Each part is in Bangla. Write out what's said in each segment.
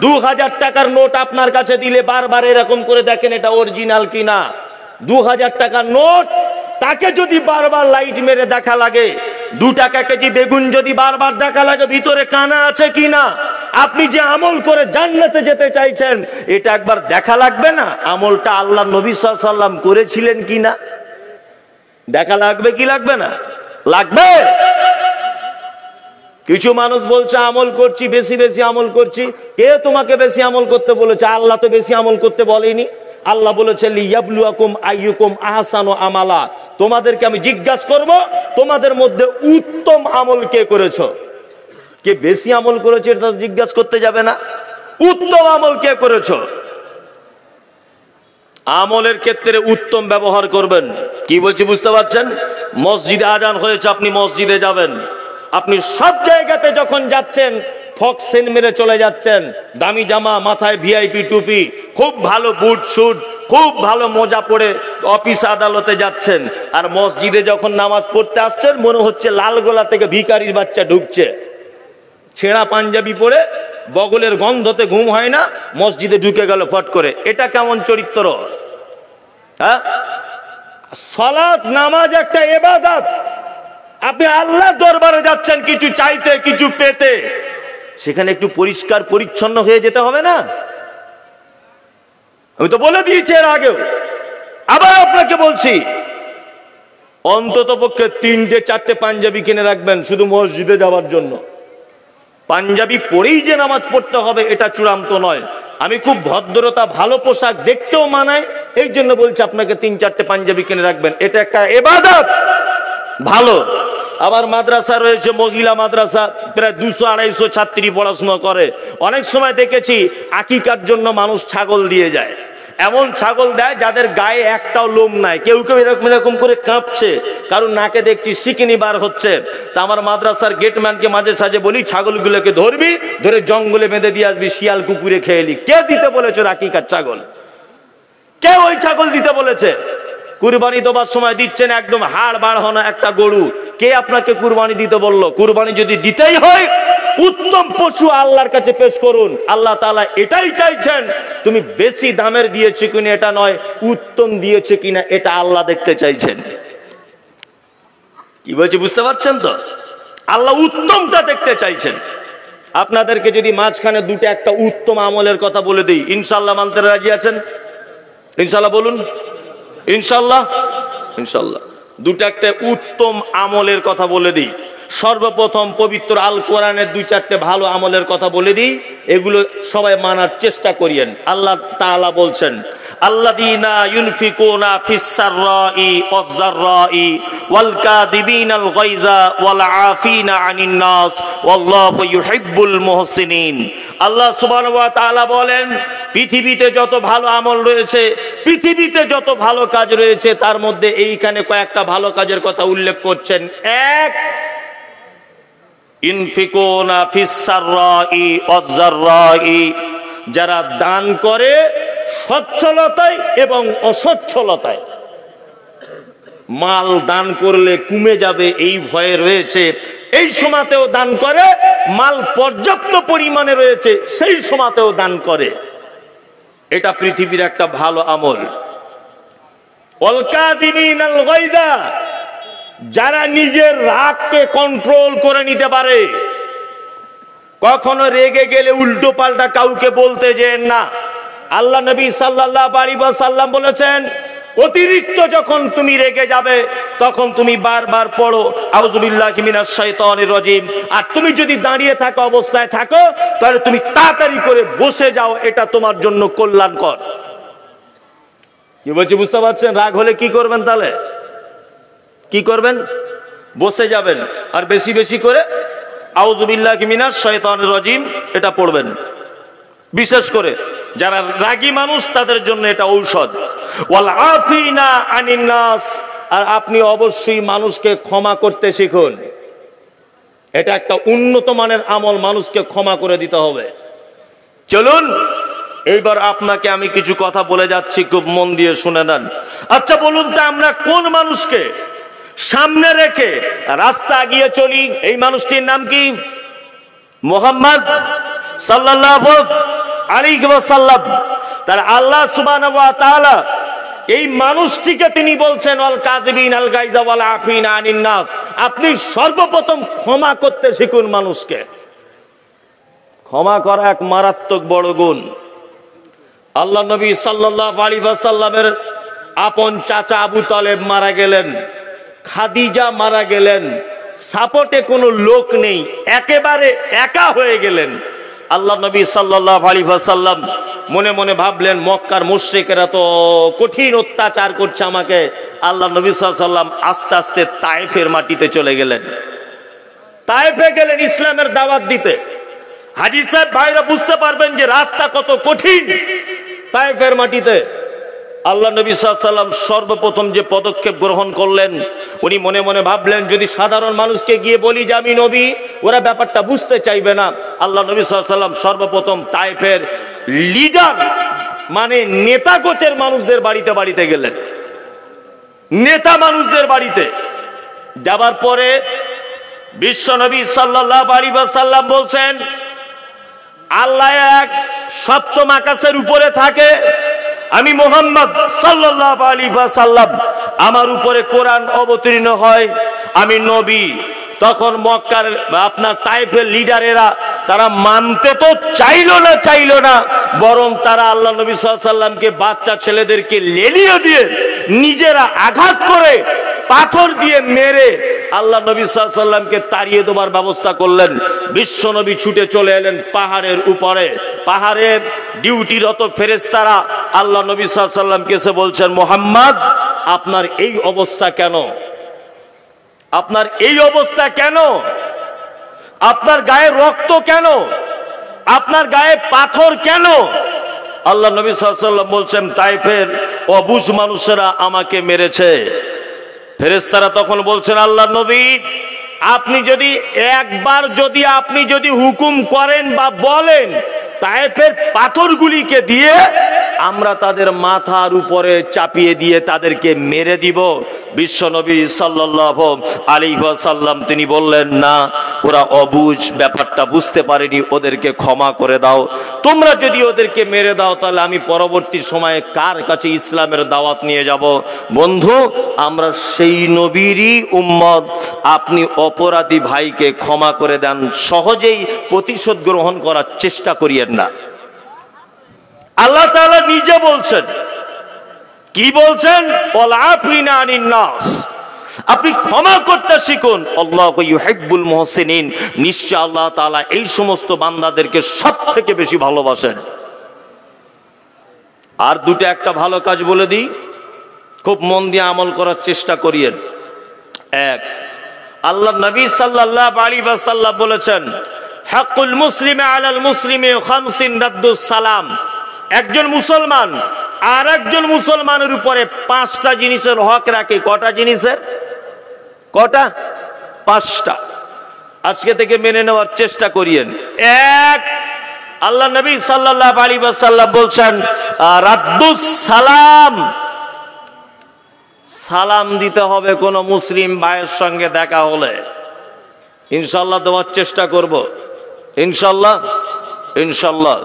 2000 টাকার নোট আপনার কাছে দিলে বারবার এরকম করে দেখেন এটা অরিজিনাল কিনা। 2000 টাকার নোট তাকে যদি বারবার লাইট মেরে দেখা লাগে, 2 টাকা কেজি বেগুন যদি বারবার দেখা লাগে ভিতরে কানা আছে কিনা, আপনি যে আমল করে জান্নাতে যেতে চাইছেন এটা একবার দেখা লাগবে না? আমলটা আল্লাহ নবী সাল্লাল্লাহু আলাইহি ওয়াসাল্লাম করেছিলেন কিনা দেখা লাগবে কি লাগবে না? লাগবে। কিছু মানুষ বলছে আমল করছি, বেশি বেশি আমল করছি। কে তোমাকে বেশি আমল করতে বলেছে? আল্লাহ তো বেশি আমল করতে বলেনি। আল্লাহ বলেছে লিয়াবলুয়াকুম আইয়ুকুম আহসানু আমালা, তোমাদেরকে আমি জিজ্ঞাসা করব তোমাদের মধ্যে উত্তম আমল কে করেছো। কে বেশি আমল করেছে এটা জিজ্ঞাসা করতে যাবে না, উত্তম আমল কে করেছো। আমলের ক্ষেত্রে উত্তম ব্যবহার করবেন। কি বলছি বুঝতে পারছেন? মসজিদে আজান হয়েছে, আপনি মসজিদে যাবেন। আপনি সব জায়গাতে যখন যাচ্ছেন ফক্স সেন মেরে চলে যাচ্ছেন, দামি জামা, মাথায় ভিআইপি টুপি, খুব ভালো বুট শুট, খুব ভালো মোজা পরে অফিস আদালতে যাচ্ছেন। আর মসজিদে যখন নামাজ পড়তে আসছেন মনে হচ্ছে লালগোলা থেকে ভিখারির বাচ্চা ঢুকছে। ছেঁড়া পাঞ্জাবি পরে, বগলের গন্ধতে ঘুম হয় না, মসজিদে ঢুকে গেল ফট করে। এটা কেমন চরিত্র? হ্যাঁ, সালাত নামাজ একটা ইবাদত। আপনি আল্লাহর দরবারে যাচ্ছেন কিছু চাইতে, কিছু পেতে, সেখানে একটু পরিষ্কার পরিচ্ছন্ন হয়ে যেতে হবে না? আমি তো বলে দিয়েছি এর আগেও, আবার আপনাকে বলছি, অন্তত পক্ষে 3-4টে পাঞ্জাবি কিনে রাখবেন শুধু মসজিদে যাওয়ার জন্য। পাঞ্জাবি পরেই যে নামাজ পড়তে হবে এটা চূড়ান্ত নয়। আমি খুব ভদ্রতা, ভালো পোশাক দেখতেও মানায়, এই জন্য বলছি আপনাকে 3-4টে পাঞ্জাবি কিনে রাখবেন। এটা একটা ইবাদত, ভালো। আবার মাদ্রাসা রয়েছে, মহিলা মাদ্রাসা, প্রায় 200-250 ছাত্রী পড়াশোনা করে। অনেক সময় দেখেছি আকিকার জন্য মানুষ ছাগল দিয়ে যায়। এমন ছাগল দেয় যাদের গায়ে একটাও লোম নাই, কেউ কেউ এরকম এরকম করে কাঁপছে, কারণ নাকে দেখছি সিকিনি বার হচ্ছে। তা আমার মাদ্রাসার গেটম্যানকে মাঝে সাঝে বলি, ছাগলগুলোকে ধরবি, ধরে জঙ্গলে বেঁধে দিয়ে আসবি, শিয়াল কুকুরে খেয়েলি। কে দিতে বলেছে আকিকার ছাগল? কে ওই ছাগল দিতে বলেছে? কুরবানি দেবার সময় দিচ্ছেন একদম হাড় বাড়ানো একটা গরু, কে আপনাকে কুরবানি দিতে বললো? কুরবানি যদি দিতেই হয় উত্তম পশু আল্লাহর কাছে পেশ করুন। আল্লাহ তাআলা এটাই চাইছেন, তুমি বেশি দামের দিয়েছো কিনা এটা নয়, উত্তম দিয়েছো কিনা এটা আল্লাহ দেখতে চাইছেন। কি বলছি বুঝতে পারছেন তো? আল্লাহ উত্তমটা দেখতে চাইছেন। আপনাদেরকে যদি মাঝখানে দুটো একটা উত্তম আমলের কথা বলে দিই, ইনশাআল্লাহ মানতে রাজি আছেন? ইনশাআল্লাহ বলুন। ইনশাআল্লাহ, ইনশাআল্লাহ। দুটো একটা উত্তম আমলের কথা বলে দিই। সর্বপ্রথম পবিত্র আল কোরআনের 2-4টে ভালো আমলের কথা বলে দিই, এগুলো সবাই মানার চেষ্টা করিয়েন। আল্লাহ তাআলা বলছেন, আল্লাযীনা ইউনফিকুনা ফিস সাররাই ওয়াজ যাররাই ওয়াল কাযিবিনাল গায়যা ওয়াল আফিনা আনিন নাস ওয়াল্লাহু ইউহিব্বুল মুহসিনিন। আল্লাহ সুবহানাহু ওয়া তাআলা বলেন, পৃথিবীতে যত ভালো আমল রয়েছে, পৃথিবীতে যত ভালো কাজ রয়েছে, তার মধ্যে এইখানে কয়েকটা ভালো কাজের কথা উল্লেখ করছেন। এক, ইনফিকুনা ফিস সাররাই ওয়াজ যাররাই, যারা দান করে সচ্ছলতায় এবং অসচ্ছলতায়। মাল দান করলে কমে যাবে এই ভয়ে রয়েছে, এই সময়তেও দান করে। মাল পর্যাপ্ত পরিমাণে রয়েছে সেই সময়তেও দান করে। এটা পৃথিবীর একটা ভালো আমল। ওয়াল কাযিমিনাল গায়যা, যারা নিজের রাগকে কন্ট্রোল করে নিতে পারে। কখনো রেগে গেলে উল্টো পাল্টা কাউকে বলতে যেন না। আল্লাহ নবী সাল্লাল্লাহু আলাইহি ওয়াসাল্লাম বলেছেন, অতিরিক্ত যখন তুমি রেগে যাবে তখন তুমি বারবার পড়ো আউযুবিল্লাহি মিনাশ শাইতানির রাজিম। আর তুমি যদি দাঁড়িয়ে থাকা অবস্থায় থাকো তাহলে তুমি তাড়াতাড়ি করে বসে যাও, এটা তোমার জন্য কল্যাণকর। কি বলছি বুঝতে পারছেন? রাগ হলে কি করবেন? তাহলে কি করবেন? বসে যাবেন, আর বেশি বেশি করে আউযুবিল্লাহি মিনাশ শাইতানির রাজিম এটা পড়বেন। বিশেষ করে যারা রাগী মানুষ তাদের জন্য এটা ঔষধ। ওয়াল আফিনা আনিন নাস, আর আপনি অবশ্যই মানুষকে ক্ষমা করতে শিখুন। এটা একটা উন্নত মানের আমল, মানুষকে ক্ষমা করে দিতে হবে। চলুন এইবার আপনাকে আমি কিছু কথা বলে যাচ্ছি, খুব মন দিয়ে শুনে নেন। আচ্ছা বলুন তো, আমরা কোন মানুষকে সামনে রেখে রাস্তা এগিয়ে চলি? এই মানুষটির নাম কি? মুহাম্মদ সাল্লাল্লাহু আলাইহি ওয়াসাল্লাম, তার আল্লাহ সুবহানাহু ওয়া তাআলা এই মানুষটিকে তিনি বলছেন আল কাযিবিন আল গায়জা ওয়াল আফিনা আনিন নাস, আপনি সর্বপ্রথম ক্ষমা করতে শিখুন মানুষকে। ক্ষমা করা এক মারাত্মক বড় গুণ। আল্লাহ নবী সাল্লাল্লাহু আলাইহি ওয়াসাল্লামের আপন চাচা আবু তালেব মারা গেলেন, খাদিজা মারা গেলেন, সাপোর্টে কোনো লোক নেই, একেবারে একা হয়ে গেলেন। আল্লাহ নবী সাল্লাল্লাহু আলাইহি ওয়াসাল্লাম মনে মনে ভাবলেন মক্কার মুশরিকেরা তো কঠিন অত্যাচার করছে আমাকে। আল্লাহ নবী সাল্লাল্লাহু আলাইহি ওয়াসাল্লাম আস্তে আস্তে তায়েফের মাটিতে চলে গেলেন। তায়েফে গেলেন ইসলামের দাওয়াত দিতে। হাজী সাহেব ভাইরা বুঝতে পারবেন যে রাস্তা কত কঠিন। তায়েফের মাটিতে আল্লাহ নবী সাল্লাল্লাহু আলাইহি ওয়াসাল্লাম সর্বপ্রথম যে পদক্ষেপ গ্রহণ করলেন, উনি মনে মনে ভাবলেন যদি সাধারণ মানুষকে গিয়ে বলি যে আমি নবী, ওরা ব্যাপারটা বুঝতে চাইবে না। আল্লাহ নবী সাল্লাল্লাহু আলাইহি ওয়াসাল্লাম সর্বপ্রথম তায়েফের লিডার মানে নেতা গোছের মানুষদের বাড়িতে বাড়িতে গেলেন। নেতা মানুষদের বাড়িতে যাবার পরে বিশ্ব নবী সাল্লাল্লাহু আলাইহি ওয়াসাল্লাম বলছেন আল্লাহ এক, সপ্তম আকাশের উপরে থাকে, আমি মুহাম্মদ সাল্লাল্লাহু আলাইহি ওয়াসাল্লাম, আমার উপরে কোরআন অবতীর্ণ হয়, আমি নবী। তখন মক্কার আপনার তায়েফের লিডারেরা তারা মানতে তো চাইলো না, বরং তারা আল্লাহ নবী সাল্লাল্লাহু আলাইহি ওয়াসাল্লামকে বাচ্চা ছেলেদেরকে লেলিয়ে দিয়ে নিজেরা আঘাত করে পাথর দিয়ে মেরে আল্লাহ নবী সাল্লাল্লাহু আলাইহি ওয়াসাল্লামকে তাড়িয়ে দেওয়ার ব্যবস্থা করলেন। বিশ্ব নবী ছুটে চলে এলেন পাহাড়ের উপরে। পাহাড়ে ডিউটিরত ফেরেশতারা আল্লাহ নবী সাল্লাল্লাহু আলাইহি ওয়াসাল্লামকে এসে বলছেন মুহাম্মদ, আপনার এই অবস্থা কেন? আপনার এই অবস্থা কেন? আপনার গায়ে রক্ত কেন? আপনার গায়ে পাথর কেন? আল্লাহ নবী সাল্লাল্লাহু আলাইহি ওয়াসাল্লাম বলছেন তায়েফের অবুঝ মানুষেরা আমাকে মেরেছে। ফেরেশতারা তখন বলছেন আল্লাহ নবী, আপনি যদি একবার আপনি যদি হুকুম করেন বা বলেন তায়েফের পাথরগুলিকে দিয়ে আমরা তাদের মাথার উপরে চাপিয়ে দিয়ে তাদেরকে মেরে দিব। বিশ্বনবী সাল্লাল্লাহু আলাইহি ওয়াসাল্লাম তিনি বললেন না, ওরা অবুঝ, ব্যাপারটা বুঝতে পারেনি, ওদেরকে ক্ষমা করে দাও। তোমরা যদি ওদেরকে মেরে দাও তাহলে আমি পরবর্তী সময়ে কার কাছে ইসলামের দাওয়াত নিয়ে যাব? বন্ধু, আমরা সেই নবীরই উম্মত। আপনি অপরাধী ভাইকে ক্ষমা করে দেন, সহজেই প্রতিশোধ গ্রহণ করার চেষ্টা করিয়েন না। আল্লাহ তাআলা নিজে বলছেন, কি বলছেন? ওয়াল আফিনা আনিন নাস, আপনি ক্ষমা করতে শিখুন। আল্লাহু ইউহিব্বুল মুহসিনিন, নিশ্চয় আল্লাহ তাআলা এই সমস্ত বান্দাদেরকে সবথেকে বেশি ভালোবাসেন। আর দুটো একটা ভালো কাজ বলে দিই, খুব মন দিয়ে আমল করার চেষ্টা করিয়েন। এক, আল্লাহ নবী সাল্লাল্লাহু আলাইহি ওয়াসাল্লাম বলেছেন হাক্কুল মুসলিমি আলাল মুসলিমি খামসিন রাদ্দুস সালাম, একজন মুসলমান আর একজন মুসলমানের উপরে 5টা জিনিসের হক রাখে। কটা জিনিসের? কটা? 5টা। আজকে থেকে মেনে নেওয়ার চেষ্টা করিয়েন। এক, আল্লাহ নবী সাল্লাল্লাহু আলাইহি ওয়াসাল্লাম বলছেন রাদ্দুস সালাম, সালাম দিতে হবে কোন মুসলিম ভাইয়ের সঙ্গে দেখা হলে। ইনশাআল্লাহ দেওয়ার চেষ্টা করব, ইনশাআল্লাহ।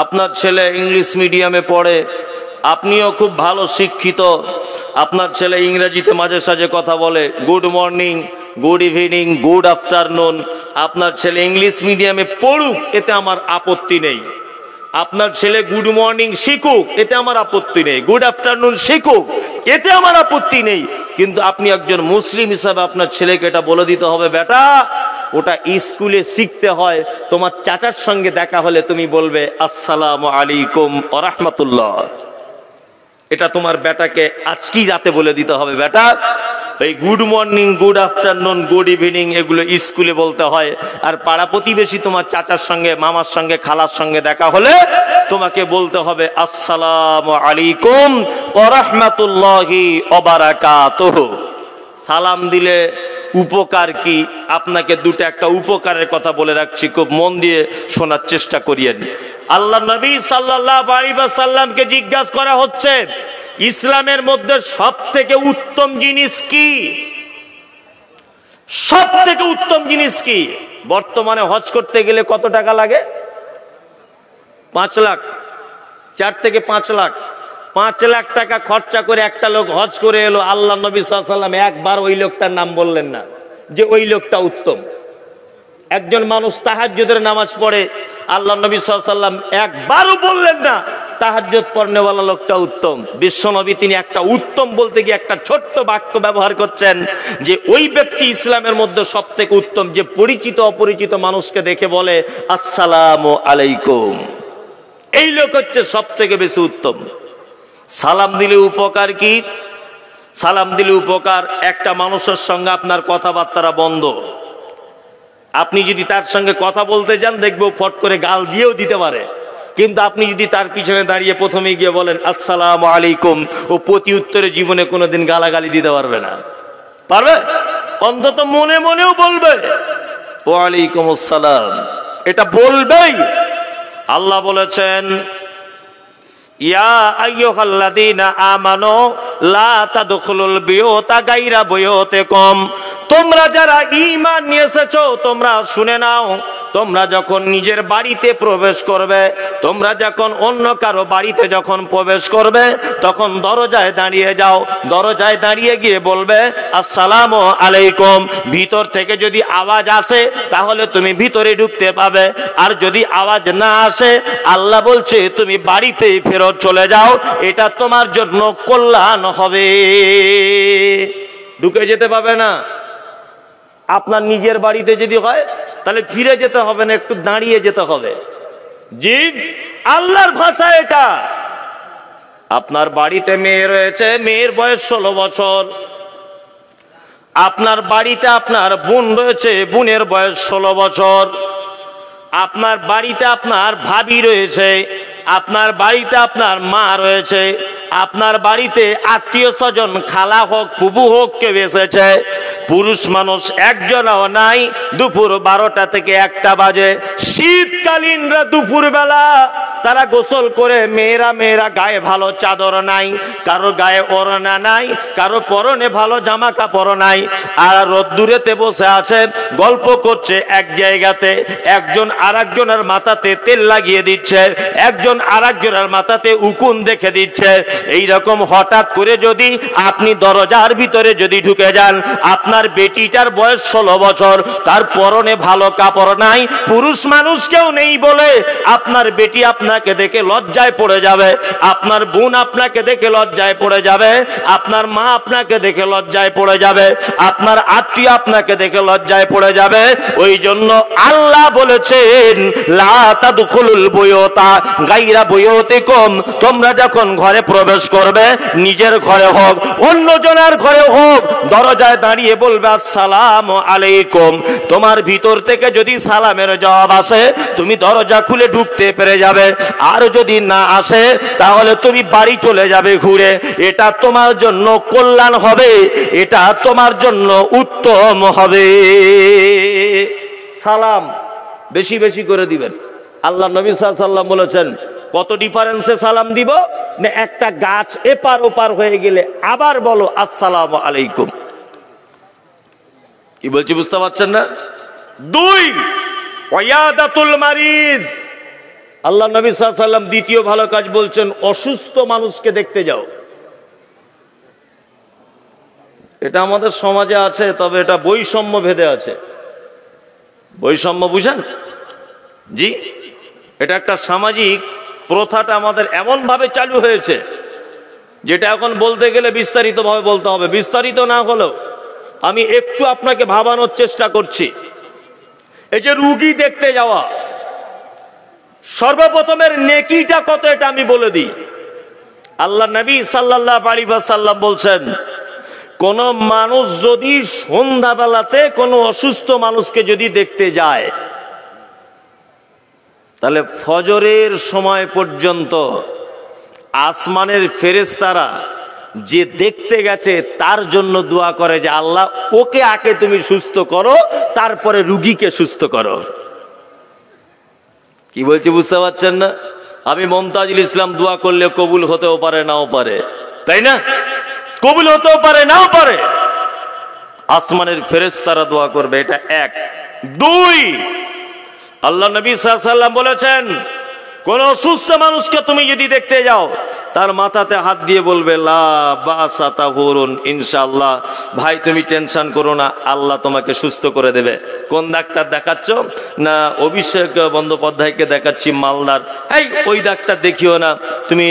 আপনার ছেলে ইংলিশ মিডিয়ামে পড়ে, আপনিও খুব ভালো শিক্ষিত, আপনার ছেলে ইংরেজিতে মাঝে সাঝে কথা বলে, good morning, good evening, good afternoon. আপনার ছেলে ইংলিশ মিডিয়ামে পড়ুক, এতে আমার আপত্তি নেই। আপনার ছেলে গুড মর্নিং শিখুক, এতে আমার আপত্তি নেই। গুড আফটারনুন শিখুক, এতে আমার আপত্তি নেই। কিন্তু আপনি একজন মুসলিম হিসাবে আপনার ছেলেকে এটা বলে দিতে হবে, বেটা ওটা স্কুলে শিখতে হয়, তোমার চাচার সঙ্গে দেখা হলে তুমি বলবে আসসালামু আলাইকুম ওয়া রাহমাতুল্লাহ। এটা তোমার বেটাকে আজকেই রাতে বলে দিতে হবে, বেটা এই good morning, good afternoon, good evening এগুলো স্কুলে বলতে হয়। আর পাড়া প্রতিবেশী তোমার চাচার সঙ্গে, মামার সঙ্গে, খালার সঙ্গে দেখা হলে তোমাকে বলতে হবে আসসালামু আলাইকুম ওয়া রাহমাতুল্লাহি ওয়া বারাকাতুহু। সালাম দিলে উপকার কি? আপনাকে দুটো একটা উপকারের কথা বলে রাখছি, খুব মন দিয়ে শোনার চেষ্টা করিয়েন। আল্লাহ নবী সাল্লাল্লাহু আলাইহি ওয়াসাল্লামকে জিজ্ঞাসা করা হচ্ছে ইসলামের মধ্যে সবথেকে উত্তম জিনিস কি? সবথেকে উত্তম জিনিস কি? বর্তমানে হজ করতে গেলে কত টাকা লাগে? 5 লাখ, 4 থেকে 5 লাখ, 5 লাখ টাকা খরচা করে একটা লোক হজ করে এলো। আল্লাহ নবী সাল্লাল্লাহু আলাইহি ওয়াসাল্লাম একবার ওই লোকটার নাম বললেন না যে ওই লোকটা উত্তম। একজন মানুষ তাহাজ্জুদের নামাজ পড়ে, আল্লাহ নবী সাল্লাল্লাহু আলাইহি ওয়াসাল্লাম একবারও বললেন না তাহাজ্জুদ পড়নেওয়ালা লোকটা উত্তম। বিশ্বনবী তিনি একটা উত্তম বলতে গিয়ে একটা ছোট্ট বাক্য ব্যবহার করছেন যে ওই ব্যক্তি ইসলামের মধ্যে সবথেকে উত্তম যে পরিচিত অপরিচিত মানুষকে দেখে বলে আসসালামু আলাইকুম, এই লোক হচ্ছে সবথেকে বেশি উত্তম। সালাম দিলে উপকার কি? সালাম দিলে উপকার, একটা মানুষের সঙ্গে আপনার কথাবার্তা বন্ধ। আপনি যদি তার সঙ্গে কথা বলতে যান দেখবো ফট করে গাল দিয়েও দিতে পারে, কিন্তু আপনি যদি তার পিছনে দাঁড়িয়ে প্রথমে গিয়ে বলেন আসসালামু আলাইকুম, ও প্রতি উত্তরে জীবনে কোনোদিন গালাগালি দিতে পারবে না। পারবে? অন্তত মনে মনেও বলবে ওয়ালাইকুম আসসালাম, এটা বলবেই। আল্লাহ বলেছেন ইয়া আইয়ুহাল্লাযীনা আমানু লা তাদখুলুল বিয়ুতা গায়রা বুয়ুতিকুম, তোমরা যারা ঈমান নিয়ে এসেছো তোমরা শুনে নাও, তোমরা যখন নিজের বাড়িতে প্রবেশ করবে, তোমরা যখন অন্য কারো বাড়িতে যখন প্রবেশ করবে তখন দরজায় দাঁড়িয়ে যাও, দরজায় দাঁড়িয়ে গিয়ে বলবে আসসালামু আলাইকুম। ভিতর থেকে যদি আওয়াজ আসে তাহলে তুমি ভিতরে ঢুকতে পাবে, আর যদি আওয়াজ না আসে আল্লাহ বলছে তুমি বাড়িতেই ফেরত চলে যাও, এটা তোমার জন্য কল্যাণ হবে। ঢুকে যেতে পাবে না। আপনার নিজের বাড়িতে যদি হয় তাহলে ফিরে যেতে হবে না, একটু দাঁড়িয়ে যেতে হবে। জি, আল্লাহর ভাষা এটা। আপনার বাড়িতে মেয়ে রয়েছে, মেয়ের বয়স 16 বছর। আপনার বাড়িতে আপনার বোন রয়েছে, বোনের বয়স 16 বছর। আপনার বাড়িতে আপনার ভাবি রয়েছে, আপনার বাড়িতে আপনার মা রয়েছে, আপনার বাড়িতে আত্মীয় স্বজন খালা হোক ফুবু হোক কেউ এসেছে, পুরুষ মানুষ একজনও নাই। দুপুর 12টা থেকে 1টা বাজে, শীতকালীনরা দুপুর বেলা তারা গোসল করে, মেয়েরা গায়ে ভালো চাদর নাই, কারো গায়ে ওড়না নাই, কারো পরনে ভালো জামা কাপড় নাই, আর রোদ্দুরেতে বসে আছে, গল্প করছে এক জায়গাতে। একজন আরেকজনের মাথাতে তেল লাগিয়ে দিচ্ছে, একজন আরেকজনের মাথাতে উকুন দেখে দিচ্ছে। এইরকম হঠাৎ করে যদি আপনি দরজার ভিতরে যদি ঢুকে যান, আপনার বেটিটার বয়স 16 বছর, তার পরনে ভালো কাপড় নাই, পুরুষ মানুষ কেউ নেই বলে আপনার বেটি আপনাকে দেখে লজ্জায় পড়ে যাবে, আপনার বোন আপনাকে দেখে লজ্জায় পড়ে যাবে, আপনার মা আপনাকে দেখে লজ্জায় পড়ে যাবে, আপনার আত্মীয় আপনাকে দেখে লজ্জায় পড়ে যাবে। ওই জন্য আল্লাহ বলেছেন লা তাদখুলুল বুয়ুতা গায়রা বুয়ুতিকুম, তোমরা যখন ঘরে প্রবেশ করবে, নিজের ঘরে হোক অন্য জনের ঘরে হোক, দরজায় দাঁড়িয়ে বলবে আসসালামু আলাইকুম। তোমার ভিতর থেকে যদি সালামের জবাব আসে তুমি দরজা খুলে ঢুকতে পেরে যাবে, আর যদি না আসে তাহলে তুমি বাড়ি চলে যাবে ঘুরে। এটা তোমার জন্য কল্যাণ হবে, এটা তোমার জন্য উত্তম হবে। সালাম বেশি বেশি করে দিবেন। আল্লাহ নবী সাল্লাল্লাহু আলাইহি ওয়াসাল্লাম বলেছেন কত ডিফারেন্সে সালাম দিব না, একটা গাছ এপার ওপার হয়ে গেলে আবার বলো আসসালামু আলাইকুম। কি বলছি বুঝতে পারছেন না? 2 ওয়ায়াদাতুল মারিজ, আল্লাহ নবী সাল্লাল্লাহু আলাইহি ওয়াসাল্লাম দ্বিতীয় ভালো কাজ বলছেন অসুস্থ মানুষকে দেখতে যাও। এটা আমাদের সমাজে আছে, তবে এটা বৈষম্য ভেদে আছে। বৈষম্য বুঝেন? জি, এটা একটা সামাজিক প্রথাটা আমাদের এমন ভাবে চালু হয়েছে যেটা এখন বলতে গেলে বিস্তারিত ভাবে বলতে হবে। বিস্তারিত না হলেও আমি একটু আপনাকে ভাবানোর চেষ্টা করছি। এই যে রুগী দেখতে যাওয়া, সর্বপ্রথমের নেকিটা কত এটা আমি বলে দিই। আল্লাহ নবী সাল্লাল্লাহু আলাইহি ওয়াসাল্লাম বলছেন কোন মানুষ যদি সন্ধ্যাবেলাতে কোনো অসুস্থ মানুষকে যদি দেখতে যায়, তাহলে ফজরের সময় পর্যন্ত আসমানের ফেরেশতারা যে দেখতে গেছে তার জন্য দোয়া করে যে আল্লাহ ওকে আগে তুমি সুস্থ করো, তারপরে রুগীকে সুস্থ করো। কি বলছি বুঝতে পারছেন না? আমি মুমতাজুল ইসলাম দোয়া করলে কবুল হতেও পারে নাও পারে, তাই না? কবুল হতেও পারে নাও পারে, আসমানের ফেরেশতারা দোয়া করবে, এটা 1। 2, আল্লাহ নবী সাল্লাল্লাহু আলাইহি ওয়াসাল্লাম বলেছেন কোন অসুস্থ মানুষকে তুমি যদি দেখতে যাও, তার মাথাতে হাত দিয়ে বলবে লা বাসা তাহুরুন, ইনশাআল্লাহ ভাই তুমি টেনশন করো না, আল্লাহ তোমাকে সুস্থ করে দেবে। কোন ডাক্তার দেখাচ্ছ? না অভিষেক বন্দ্যোপাধ্যায়কে দেখাচ্ছি মালদার। এই ওই ডাক্তার দেখিও না, তুমি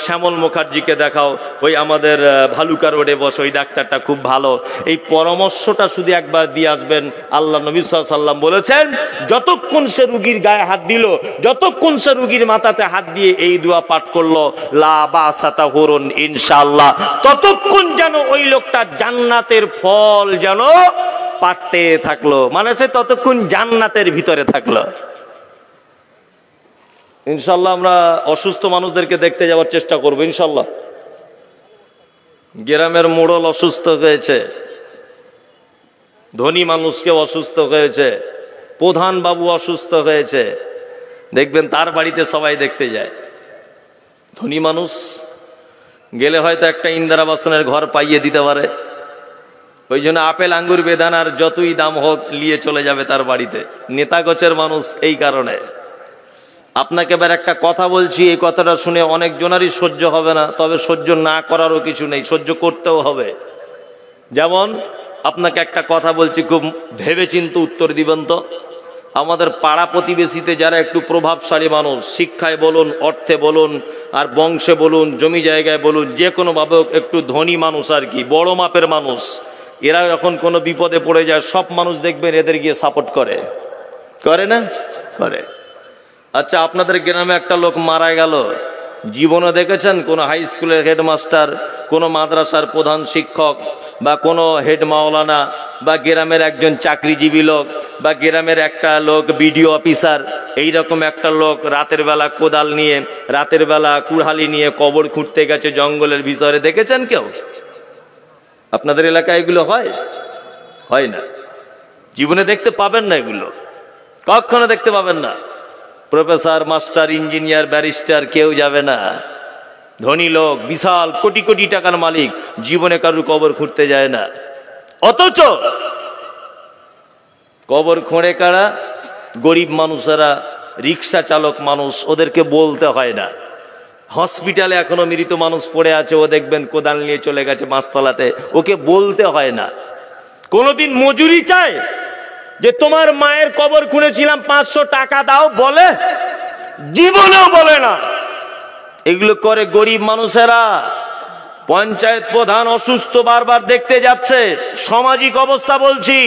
শ্যামল মুখার্জিকে দেখাও, ওই আমাদের ভালুকা রোডে বসে, ওই ডাক্তারটা খুব ভালো। এই পরামর্শটা শুধু একবার দিয়ে আসবেন। আল্লাহ নবী সাল্লাল্লাহু আলাইহি ওয়াসাল্লাম বলেছেন, যতক্ষণ সে রুগীর গায়ে হাত দিল, যতক্ষণ সে রুগীর মাথাতে হাত দিয়ে এই দোয়া পাঠ করলো লা বাসা তাহুরুন ইনশাআল্লাহ, ততক্ষণ যেন ওই লোকটা জান্নাতের ফল যেন পাঠতে থাকলো, মানে সে ততক্ষণ জান্নাতের ভিতরে থাকলো। ইনশাআল্লাহ আমরা অসুস্থ মানুষদেরকে দেখতে যাওয়ার চেষ্টা করবো ইনশাআল্লাহ। গ্রামের মোড়ল অসুস্থ হয়েছে, ধনী মানুষকে অসুস্থ হয়েছে, প্রধান বাবু অসুস্থ হয়েছে, দেখবেন তার বাড়িতে সবাই দেখতে যায়। ধনী মানুষ গেলে হয়তো একটা ইন্দিরা আবাসনের ঘর পাইয়ে দিতে পারে, ওই জন্য আপেল আঙ্গুর বেদানার যতই দাম হোক নিয়ে চলে যাবে তার বাড়িতে। নেতা গোছের মানুষ এই কারণে। আপনাকে এবার একটা কথা বলছি, এই কথাটা শুনে অনেক জনারই সহ্য হবে না, তবে সহ্য না করারও কিছু নেই, সহ্য করতেও হবে। যেমন আপনাকে একটা কথা বলছি, খুব ভেবেচিন্তে উত্তর দিবেন তো। আমাদের পাড়া প্রতিবেশীতে যারা একটু প্রভাবশালী মানুষ, শিক্ষায় বলুন, অর্থে বলুন, আর বংশে বলুন, জমি জায়গায় বলুন, যে কোনোভাবে একটু ধনী মানুষ আর কি, বড় মাপের মানুষ, এরা যখন কোনো বিপদে পড়ে যায় সব মানুষ দেখবেন এদের গিয়ে সাপোর্ট করে, করে না? করে। আচ্ছা আপনাদের গ্রামে একটা লোক মারা গেল, জীবনে দেখেছেন কোনো হাই স্কুলের হেডমাস্টার, কোনো মাদ্রাসার প্রধান শিক্ষক, বা কোনো হেড মাওলানা, বা গ্রামের একজন চাকরিজীবী লোক, বা গ্রামের একটা লোক বিডিও অফিসার, এইরকম একটা লোক রাতের বেলা কোদাল নিয়ে, রাতের বেলা কুড়ালি নিয়ে কবর খুঁড়তে গেছে জঙ্গলের ভিতরে, দেখেছেন কেউ? আপনাদের এলাকায় এগুলো হয়? হয় না, জীবনে দেখতে পাবেন না, এগুলো কখনো দেখতে পাবেন না। প্রফেসর, মাস্টার, ইঞ্জিনিয়ার, ব্যারিস্টার কেউ যাবে না। ধনী লোক, বিশাল কোটি কোটি টাকার মালিক, জীবনে কারুর কবর খুঁড়তে যায় না। অথচ কবর খোঁড়ে কারা? গরিব মানুষেরা, রিক্সা চালক মানুষ, ওদেরকে বলতে হয় না। হসপিটালে এখনো মৃত মানুষ পড়ে আছে, ও দেখবেন কোদাল নিয়ে চলে গেছে মাছতলাতে, ওকে বলতে হয় না। কোনোদিন মজুরি চায় যে তোমার মায়ের কবর খুঁড়েছিলাম 500 টাকা দাও? বলে? জীবনেও বলে না। এগুলো করে গরিব মানুষেরা। পঞ্চায়েত প্রধান অসুস্থ, বারবার দেখতে যাচ্ছে, সামাজিক অবস্থা বলছি,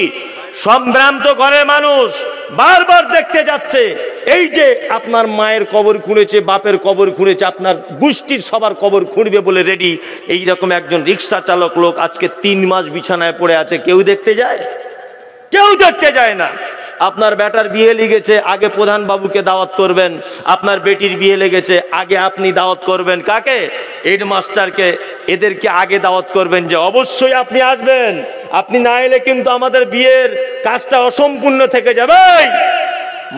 সম্ভ্রান্ত ঘরের মানুষ বারবার দেখতে যাচ্ছে, এই যে আপনার মায়ের কবর খুঁড়েছে, বাপের কবর খুঁড়েছে, আপনার গোষ্ঠীর সবার কবর খুঁড়বে বলে রেডি। এইরকম একজন রিক্সা চালক লোক আজকে 3 মাস বিছানায় পড়ে আছে, কেউ দেখতে যায়? কেউ দেখতে যায় না। আপনার বেটার বিয়ে লেগেছে, আগে প্রধান বাবুকে দাওয়াত করবেন। আপনার বেটির বিয়ে লেগেছে, আগে আপনি দাওয়াত করবেন কাকে? হেডমাস্টারকে। এদেরকে আগে দাওয়াত করবেন যে অবশ্যই আপনি আসবেন, আপনি না এলে কিন্তু আমাদের বিয়ের কাজটা অসম্পূর্ণ থেকে যাবে।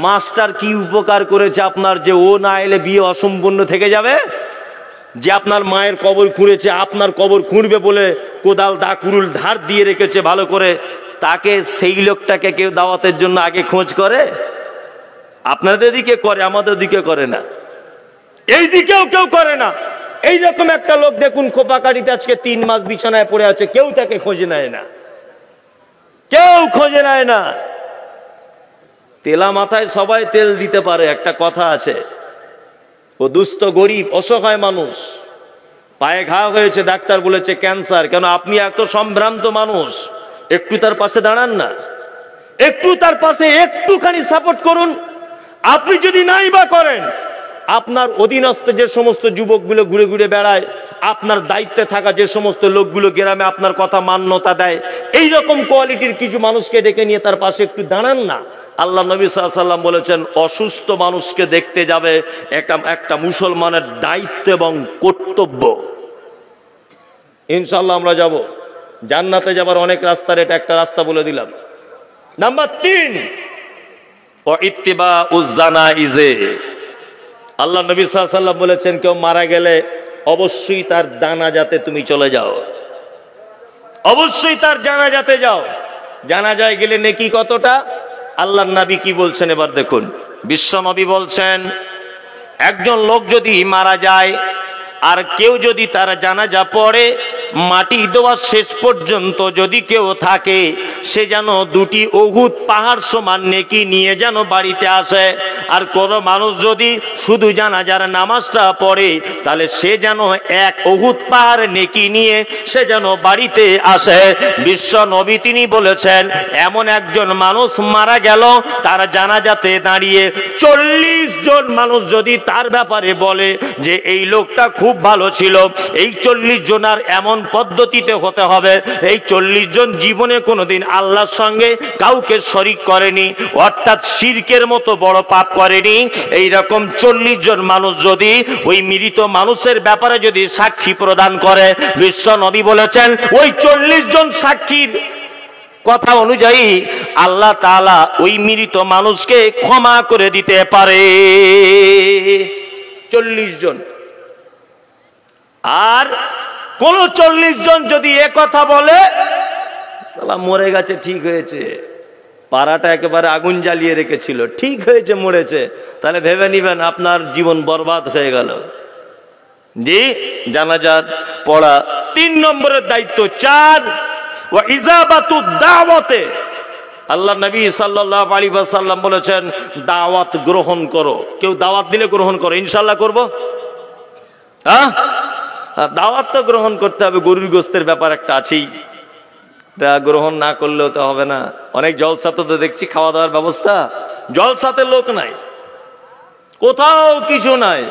মাস্টার কি উপকার করেছে আপনার যে ও না এলে বিয়ে অসম্পূর্ণ থেকে যাবে? যে আপনার মায়ের কবর খুঁড়েছে, আপনার কবর খুঁড়বে বলে কোদাল দা কুরুল ধার দিয়ে রেখেছে ভালো করে, তাকে, সেই লোকটাকে কেউ দাওয়াতের জন্য আগে খোঁজ করে? আপনাদের দিকে করে, আমাদের দিকে করে না। এই দিকেও কেউ করে না। এইরকম একটা লোক দেখুন কোপাকাড়িতে আজকে 3 মাস বিছানায় পড়ে আছে, কেউ তাকে খোঁজে নেয় না, কেউ খোঁজে নেয় না। তেলা মাথায় সবাই তেল দিতে পারে, একটা কথা আছে। ও দুস্থ গরিব অসহায় মানুষ, পায়ে ঘা হয়েছে, ডাক্তার বলেছে ক্যান্সার। কেন? আপনি এত সম্ভ্রান্ত মানুষ, একটু তার পাশে দাঁড়ান না, একটু তার পাশে একটুখানি সাপোর্ট করুন। আপনি যদি নাই বা করেন, আপনার অধীনস্থ যে সমস্ত যুবকগুলো ঘুরে ঘুরে বেড়ায়, আপনার দায়িত্বে থাকা যে সমস্ত লোকগুলো গ্রামে আপনার কথা মান্যতা দেয়, এই রকম কোয়ালিটির কিছু মানুষকে ডেকে নিয়ে তার পাশে একটু দাঁড়ান না। আল্লাহ নবী সাল্লাল্লাহু আলাইহি ওয়াসাল্লাম বলেছেন, অসুস্থ মানুষকে দেখতে যাবে একটা মুসলমানের দায়িত্ব এবং কর্তব্য। ইনশাআল্লাহ আমরা যাব। জান্নাতে যাবার অনেক রাস্তার এটা একটা রাস্তা বলে দিলাম। নাম্বার 3, ও ইত্তিবাউজ জানাইজে। আল্লাহ নবী সাল্লাল্লাহু আলাইহি ওয়াসাল্লাম বলেছেন, কেউ মারা গেলে অবশ্যই তার জানাজাতে তুমি চলে যাও, অবশ্যই তার জানাজাতে যাও। জানাজায় গেলে নেকি কতটা? আল্লাহর নবী কি বলছেন এবার দেখুন। বিশ্ব নবী বলছেন, একজন লোক যদি মারা যায় আর কেউ যদি তার জানাজা পড়ে, মাটি দেওয়া শেষ পর্যন্ত যদি কেউ থাকে, সে যেন দুটি উহুদ পাহাড় সমান নেকি নিয়ে যেন বাড়িতে আসে। আর কোন মানুষ যদি শুধু জানাজার নামাজটা পড়ে, তাহলে সে যেন এক উহুদ পাহাড় নেকি নিয়ে সে যেন বাড়িতে আসে। বিশ্ব নবী তিনি বলেছেন, এমন একজন মানুষ মারা গেল, তার জানাজাতে দাঁড়িয়ে 40 জন মানুষ যদি তার ব্যাপারে বলে যে এই লোকটা খুব ভালো ছিল, এই 40 জনার এমন পদ্ধতিতে হতে হবে, এই 40 জন জীবনে কোনোদিন আল্লাহর সঙ্গে কাউকে শরীক করেনি, অর্থাৎ শিরকের মতো বড় পাপ করেনি। এই রকম 40 জন মানুষ যদি ওই মৃত মানুষের ব্যাপারে যদি সাক্ষী প্রদান করে, বিশ্ব নবী বলেছেন ওই 40 জন সাক্ষীর কথা অনুযায়ী আল্লাহ তাআলা ওই মৃত মানুষকে ক্ষমা করে দিতে পারে। 40 জন। আর কোন 40 জন যদি এ কথা বলে, শালা মরে গেছে, ঠিক হয়েছে, পাড়াটা একেবারে আগুন জ্বালিয়ে রেখেছিল, ঠিক হয়েছে মরেছে, তাহলে ভেবে নিবেন আপনার জীবন বরবাদ হয়ে গেল। জি, জানাজার পড়া 3 নম্বরের দায়িত্ব। 4 ওয়া ইজাবাতুদ দাওয়াতে, আল্লাহ নবী সাল্লাল্লাহু আলাইহি ওয়াসাল্লাম বলেছেন দাওয়াত গ্রহণ করো। কেউ দাওয়াত দিলে গ্রহণ করো। ইনশাআল্লাহ করব। হ্যাঁ, দাওয়াত তো গ্রহণ করতে হবে। গরুর গোস্তের ব্যাপার একটা আছেই, তা গ্রহণ না করলেও তো হবে না। অনেক জলসাতে তো দেখছি খাওয়া দাওয়ার ব্যবস্থা, জলসাতে লোক নাই, কোথাও কিছু নাই,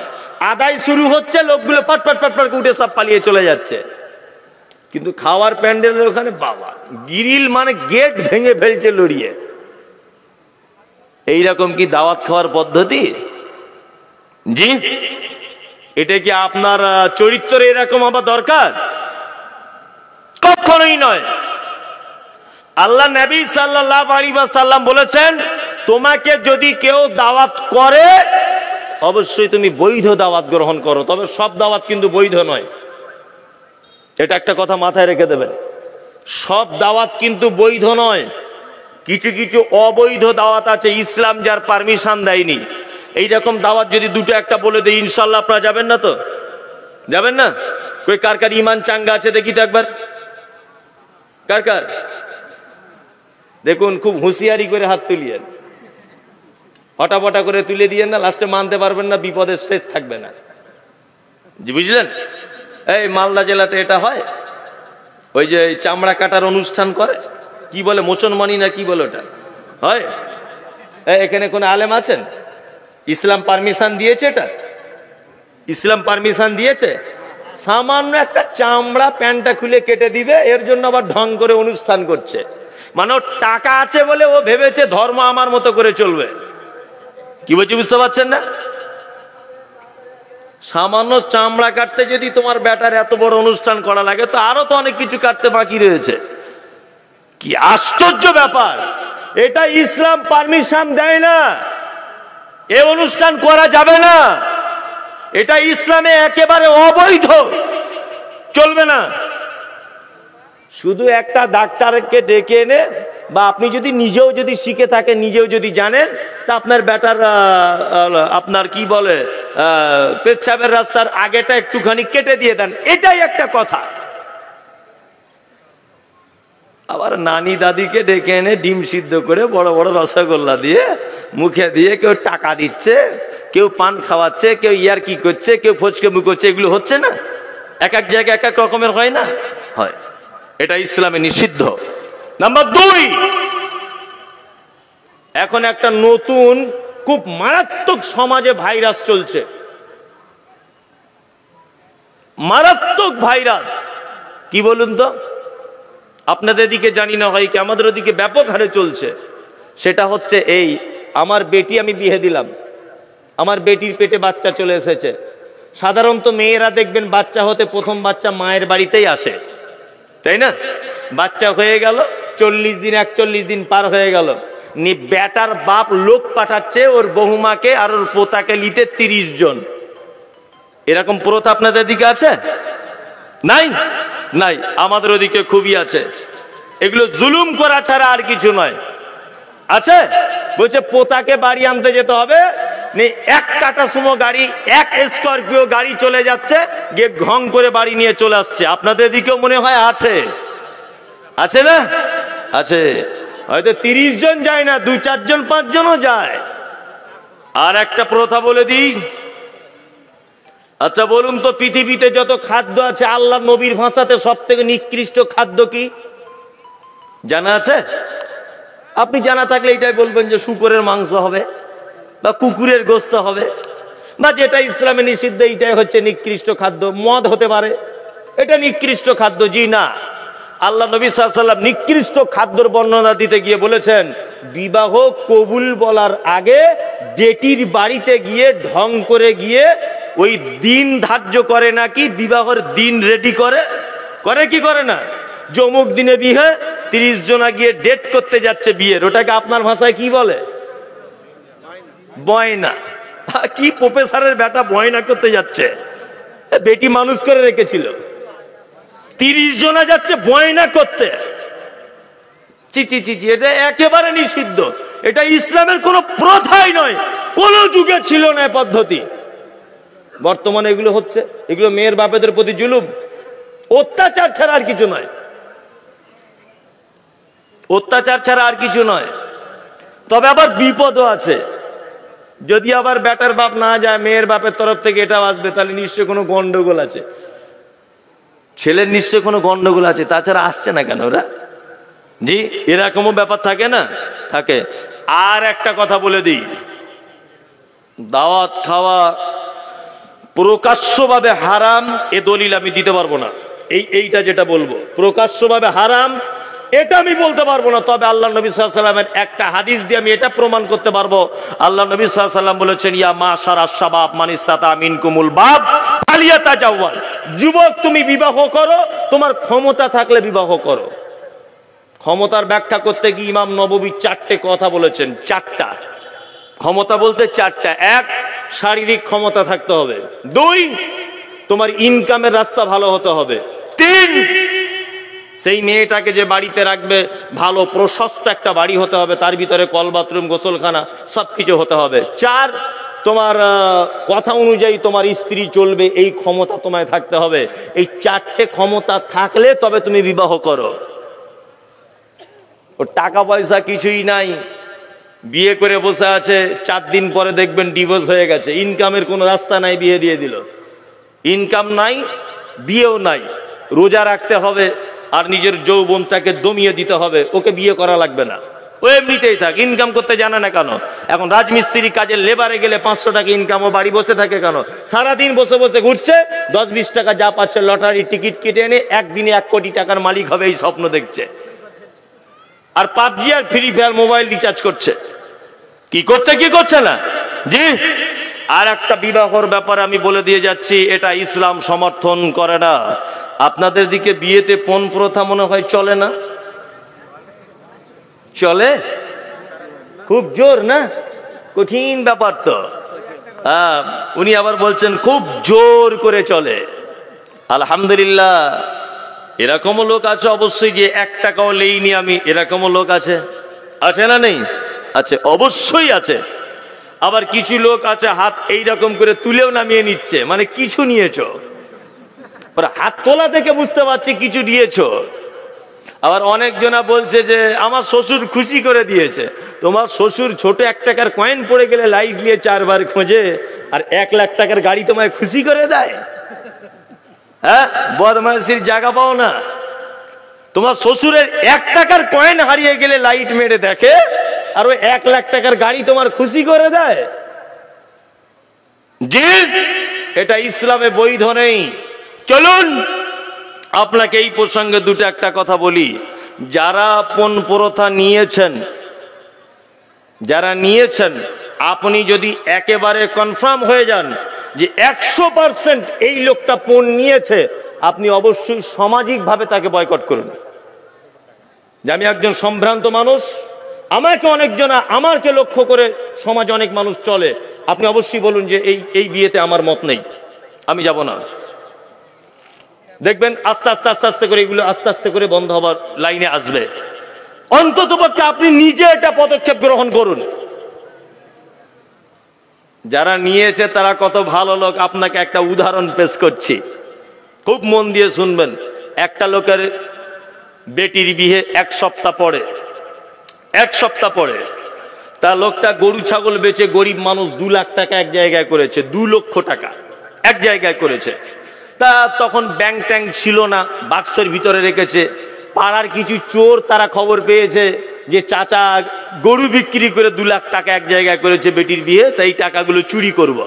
আদায় শুরু হচ্ছে, লোকগুলো পাট পাট পাট পাট উঠে সব পালিয়ে চলে যাচ্ছে। কিন্তু খাওয়ার প্যান্ডেলের ওখানে বাবা গ্রিল মানে গেট ভেঙে ফেলছে লড়িয়ে। এইরকম কি দাওয়াত খাওয়ার পদ্ধতি? জি, এটা কি আপনার চরিত্রে এরকম হওয়া দরকার? কখনোই নয়। আল্লাহ নবী সাল্লাল্লাহু আলাইহি ওয়াসাল্লাম বলেছেন, তোমাকে যদি কেউ দাওয়াত করে অবশ্যই তুমি বৈধ দাওয়াত গ্রহণ করো, তবে সব দাওয়াত কিন্তু বৈধ নয়। এটা একটা কথা মাথায় রেখে দেবেন, সব দাওয়াত কিন্তু বৈধ নয়। কিছু কিছু অবৈধ দাওয়াত আছে, ইসলাম যার পারমিশন দেয়নি। এইরকম দাওয়াত যদি দুটো একটা বলে দেয়, ইনশাল্লাহ আপনারা যাবেন না? তো যাবেন না? কই কার কার ইমান চাঙ্গা আছে দেখি তো একবার, কার কার? দেখুন, খুব হুঁশিয়ারি করে হাত তুলিয়েন, হটাপটা করে তুলে দিয়েন না, লাস্টে মানতে পারবেন না, বিপদের শেষ থাকবে না। জি, বুঝলেন? এই মালদা জেলাতে এটা হয়, ওই যে চামড়া কাটার অনুষ্ঠান করে, কি বলে মোচনমণি না কি বলে ওটা হয়। এখানে কোন আলেম আছেন? ইসলাম পারমিশন দিয়েছে? এটা ইসলাম পারমিশন দিয়েছে? সামান্য একটা চামড়া প্যান্টটা খুলে কেটে দিবে, এর জন্য আবার ঢং করে অনুষ্ঠান করছে। মানে ওর টাকা আছে বলে ও ভেবেছে ধর্ম আমার মতো করে চলবে। কি বলছি বুঝতে পারছেন না? সামান্য চামড়া কাটতে যদি তোমার ব্যাটার এত বড় অনুষ্ঠান করা লাগে, তো আরো তো অনেক কিছু কাটতে বাকি রয়েছে। কি আশ্চর্য ব্যাপার! এটা ইসলাম পারমিশন দেয় না, এ অনুষ্ঠান করা যাবে না, এটা ইসলামে একেবারে অবৈধ, চলবে না। শুধু একটা ডাক্তারকে ডেকে এনে, বা আপনি যদি নিজেও যদি শিখে থাকেন, নিজেও যদি জানেন, তা আপনার ব্যাটার আপনার কি বলে পেচ্ছাবের রাস্তার আগেটা একটুখানি কেটে দিয়ে দেন, এটাই একটা কথা। আবার নানি দাদিকে ডেকে এনে ডিম সিদ্ধ করে বড় বড় রসগোল্লা দিয়ে মুখে দিয়ে কেউ টাকা দিচ্ছে, কেউ পান খাওয়াচ্ছে, কেউ ইয়ার কি করছে, কেউ ফচকে মুখ করছে, এগুলো হচ্ছে না? এক এক জায়গায় এক এক রকমের হয় না? হয়। এটা ইসলামে নিষিদ্ধ। নাম্বার 2, এখন একটা নতুন খুব মারাত্মক সমাজে ভাইরাস চলছে, মারাত্মক ভাইরাস। কি বলুন তো? আপনাদের দিকে জানি না হয় কি, আমাদের ওদিকে ব্যাপক হারে চলছে। সেটা হচ্ছে এই, আমার বেটি আমি বিয়ে দিলাম, আমার বেটির পেটে বাচ্চা চলে এসেছে। সাধারণত মেয়েরা দেখবেন বাচ্চা হতে প্রথম বাচ্চা মায়ের বাড়িতেই আসে, তাই না? বাচ্চা হয়ে গেল, 40 দিন 41 দিন পার হয়ে গেল, বেটার বাপ লোক পাঠাচ্ছে ওর বহুমাকে আর ওর পোতাকে নিতে 30 জন। এরকম প্রথা আপনাদের দিকে আছে? নাই? নাই, আমাদের ওদিকে খুবই আছে। এগুলো জুলুম করা ছাড়া আর কিছু নয়। আছে? বলছে পোতাকে বাড়ি আনতে যেতে হবে, এক টাটা সুমো গাড়ি, এক স্করপিও গাড়ি চলে যাচ্ছে, গিয়ে ঘং করে বাড়ি নিয়ে চলে আসছে। আপনাদের দিকেও মনে হয় আছে? আছে না? আছে। হয়তো 30 জন যায় না, 2-4 জন 5 জনও যায়। আর একটা প্রথা বলে দিই, আচ্ছা বলুন তো, পৃথিবীতে যত খাদ্য আছে আল্লাহ নবীর ভাষাতে সব থেকে নিকৃষ্ট খাদ্য কি জানা আছে? আপনি জানা থাকলে এটাই বলবেন যে শুকরের মাংস হবে, বা কুকুরের গোস্ত হবে, বা যেটা ইসলামে নিষিদ্ধ এটাই হচ্ছে নিকৃষ্ট খাদ্য। মদ হতে পারে, এটা নিকৃষ্ট খাদ্য। জি না, আল্লাহ নবী সাল্লাল্লাহু আলাইহি ওয়াসাল্লাম নিকৃষ্ট খাদ্যর বর্ণনা দিতে গিয়ে বলেছেন, বিবাহ কবুল বলার আগে বেটির বাড়িতে গিয়ে ঢং করে গিয়ে ওই দিন ধার্য করে, নাকি বিবাহের দিন রেডি করে, করে কি করে না? যমুক দিনে বিয়ে, 30 জনা গিয়ে ডেট করতে যাচ্ছে বিয়ের, ওটাকে আপনার ভাষায় কি বলে? বয়না। কি প্রফেসরের বেটা বয়না করতে যাচ্ছে? বেটি মানুষ করে রেখেছিল, 30 জনা যাচ্ছে বয়না করতে। চি চি চি চি, এটা একেবারে নিষিদ্ধ। এটা ইসলামের কোনো প্রথাই নয়, কোন যুগে ছিল না পদ্ধতি। বর্তমানে এগুলো হচ্ছে, এগুলো মেয়ের বাপেদের প্রতি জুলুম, অত্যাচার ছাড়া আর কিছু নয়, অত্যাচার ছাড়া আর কিছু নয়। তবে আবার বিপদও আছে, যদি আবার বেটার বাপ না যায়, মেয়ের বাপের তরফ থেকে এটা আসবে, তাহলে নিশ্চয়ই কোনো গন্ডগোল আছে, ছেলের নিশ্চয়ই কোনো গন্ডগোল আছে, তাছাড়া আসছে না কেন ওরা? জি, এরকমও ব্যাপার থাকে না? থাকে। আর একটা কথা বলে দিই, দাওয়াত খাওয়া প্রকাশ্যভাবে হারাম এ দলিল আমি দিতে পারবো না। এইটা যেটা বলবো প্রকাশ্যভাবে হারাম, এটা আমি বলতে পারবো না। তবে আল্লাহ নবী সাল্লাল্লাহু আলাইহি ওয়াসাল্লামের একটা হাদিস দিয়ে আমি এটা প্রমাণ করতে পারবো। আল্লাহ নবী সাল্লাল্লাহু আলাইহি ওয়াসাল্লাম বলেছেন, ইয়া মাশারাশ শাবাব মান ইসতাতা মিনকুমুল বাব ফালিয়াতাজাওয়াজ। যুবক, তুমি বিবাহ করো, তোমার ক্ষমতা থাকলে বিবাহ করো। ক্ষমতার ব্যাখ্যা করতে গিয়ে ইমাম নববী 4টে কথা বলেছেন। 4টা ক্ষমতা বলতে 4টা। 1, শারীরিক ক্ষমতা থাকতে হবে। 2, তোমার ইনকামের রাস্তা ভালো হতে হবে। 3, সেই মেয়েটাকে যে বাড়িতে রাখবে ভালো প্রশস্ত একটা বাড়ি হতে হবে, তার ভিতরে কল, বাথরুম, গোসলখানা সবকিছু হতে হবে। 4, তোমার কথা অনুযায়ী তোমার স্ত্রী চলবে, এই ক্ষমতা তোমায় থাকতে হবে। এই 4টে ক্ষমতা থাকলে তবে তুমি বিবাহ করো। ও টাকা পয়সা কিছুই নাই, বিয়ে করে বসে আছে, 4 দিন পরে দেখবেন ডিভোর্স হয়ে গেছে। ইনকামের কোনো রাস্তা নাই, বিয়ে দিয়ে দিল। ইনকাম নাই, বিয়েও নাই, রোজা রাখতে হবে আর নিজের যৌবনটাকে দমিয়ে দিতে হবে, ওকে বিয়ে করা লাগবে না, ও এমনিতেই থাক। ইনকাম করতে জানে না কেন? এখন রাজমিস্ত্রি কাজে লেবারে গেলে 500 টাকা ইনকাম, ও বাড়ি বসে থাকে কেন? সারাদিন বসে বসে ঘুরছে, 10-20 টাকা যা পাচ্ছে লটারি টিকিট কেটে এনে একদিনে 1 কোটি টাকার মালিক হবে, এই স্বপ্ন দেখছে। আর পাবজি আর ফ্রি ফায়ার মোবাইল রিচার্জ করছে। কি করছে কি করছে না? জি। আর একটা বিবাহর ব্যাপারে আমি বলে দিয়ে যাচ্ছি, এটা ইসলাম সমর্থন করে না। আপনাদের দিকে বিয়েতে পণ প্রথা মনে হয় চলে না? চলে? খুব জোর না? কঠিন ব্যাপার তো। উনি আবার বলছেন খুব জোর করে চলে। আলহামদুলিল্লাহ, এরকমও লোক আছে অবশ্যই, যে 1 টাকাও লেইনি আমি, এরকমও লোক আছে। আছে না নেই? আছে, অবশ্যই আছে। আবার কিছু লোক আছে হাত এইরকম করে তুলেও নামিয়ে নিচ্ছে, মানে কিছু নিয়েছো। ওরা হাত তোলা থেকে বুঝতে পারছি কিছু দিয়েছো। আবার অনেকজনা বলছে যে আমার শ্বশুর খুশি করে দিয়েছে। তোমার শ্বশুর ছোট 1 টাকার কয়েন পড়ে গেলে লাইট দিয়ে 4 বার খোঁজে, আর 1 লাখ টাকার গাড়ি তোমায় খুশি করে দেয়? হ্যাঁ, বদমাইশির জায়গা পাও না। তোমার শ্বশুরের 1 টাকার কয়েন হারিয়ে গেলে লাইট মেরে দেখে, আর ওই 1 লাখ টাকার গাড়ি তোমার খুশি করে দেয়? জি, এটা ইসলামে বৈধ নেই। চলুন আপনাকে এই প্রসঙ্গে 2-1টা কথা বলি। যারা পণ প্রথা নিয়েছেন, যারা নিয়েছেন, আপনি যদি একেবারে কনফার্ম হয়ে যান যে 100% এই লোকটা পণ নিয়েছে, আপনি অবশ্যই সামাজিকভাবে তাকে বয়কট করুন। যে আমি একজন সম্ভ্রান্ত মানুষ, আমাকে অনেকজনা আমাকে লক্ষ্য করে সমাজে অনেক মানুষ চলে, আপনি অবশ্যই বলুন যে এই বিয়েতে আমার মত নেই, আমি যাব না। দেখবেন আস্তে আস্তে আস্তে আস্তে করে এগুলো আস্তে আস্তে করে বন্ধ হবার লাইনে আসবে। অন্ততপক্ষে আপনি নিজে একটা পদক্ষেপ গ্রহণ করুন যারা নিয়েছে তারা কত ভালো লোক, আপনাকে একটা উদাহরণ পেশ করছি, খুব মন দিয়ে শুনবেন। একটা লোকের বেটির বিয়ে এক সপ্তাহ পরে তা লোকটা গরু ছাগল বেচে গরিব মানুষ 2 লাখ টাকা এক জায়গায় করেছে, 2 লক্ষ টাকা এক জায়গায় করেছে। তা তখন ব্যাংক ট্যাঙ্ক ছিল না, বাক্সের ভিতরে রেখেছে। পাড়ার কিছু চোর তারা খবর পেয়েছে যে চাচা গরু বিক্রি করে 2 লাখ টাকা এক জায়গায় করেছে বেটির বিয়ে, তাই টাকাগুলো চুরি করব।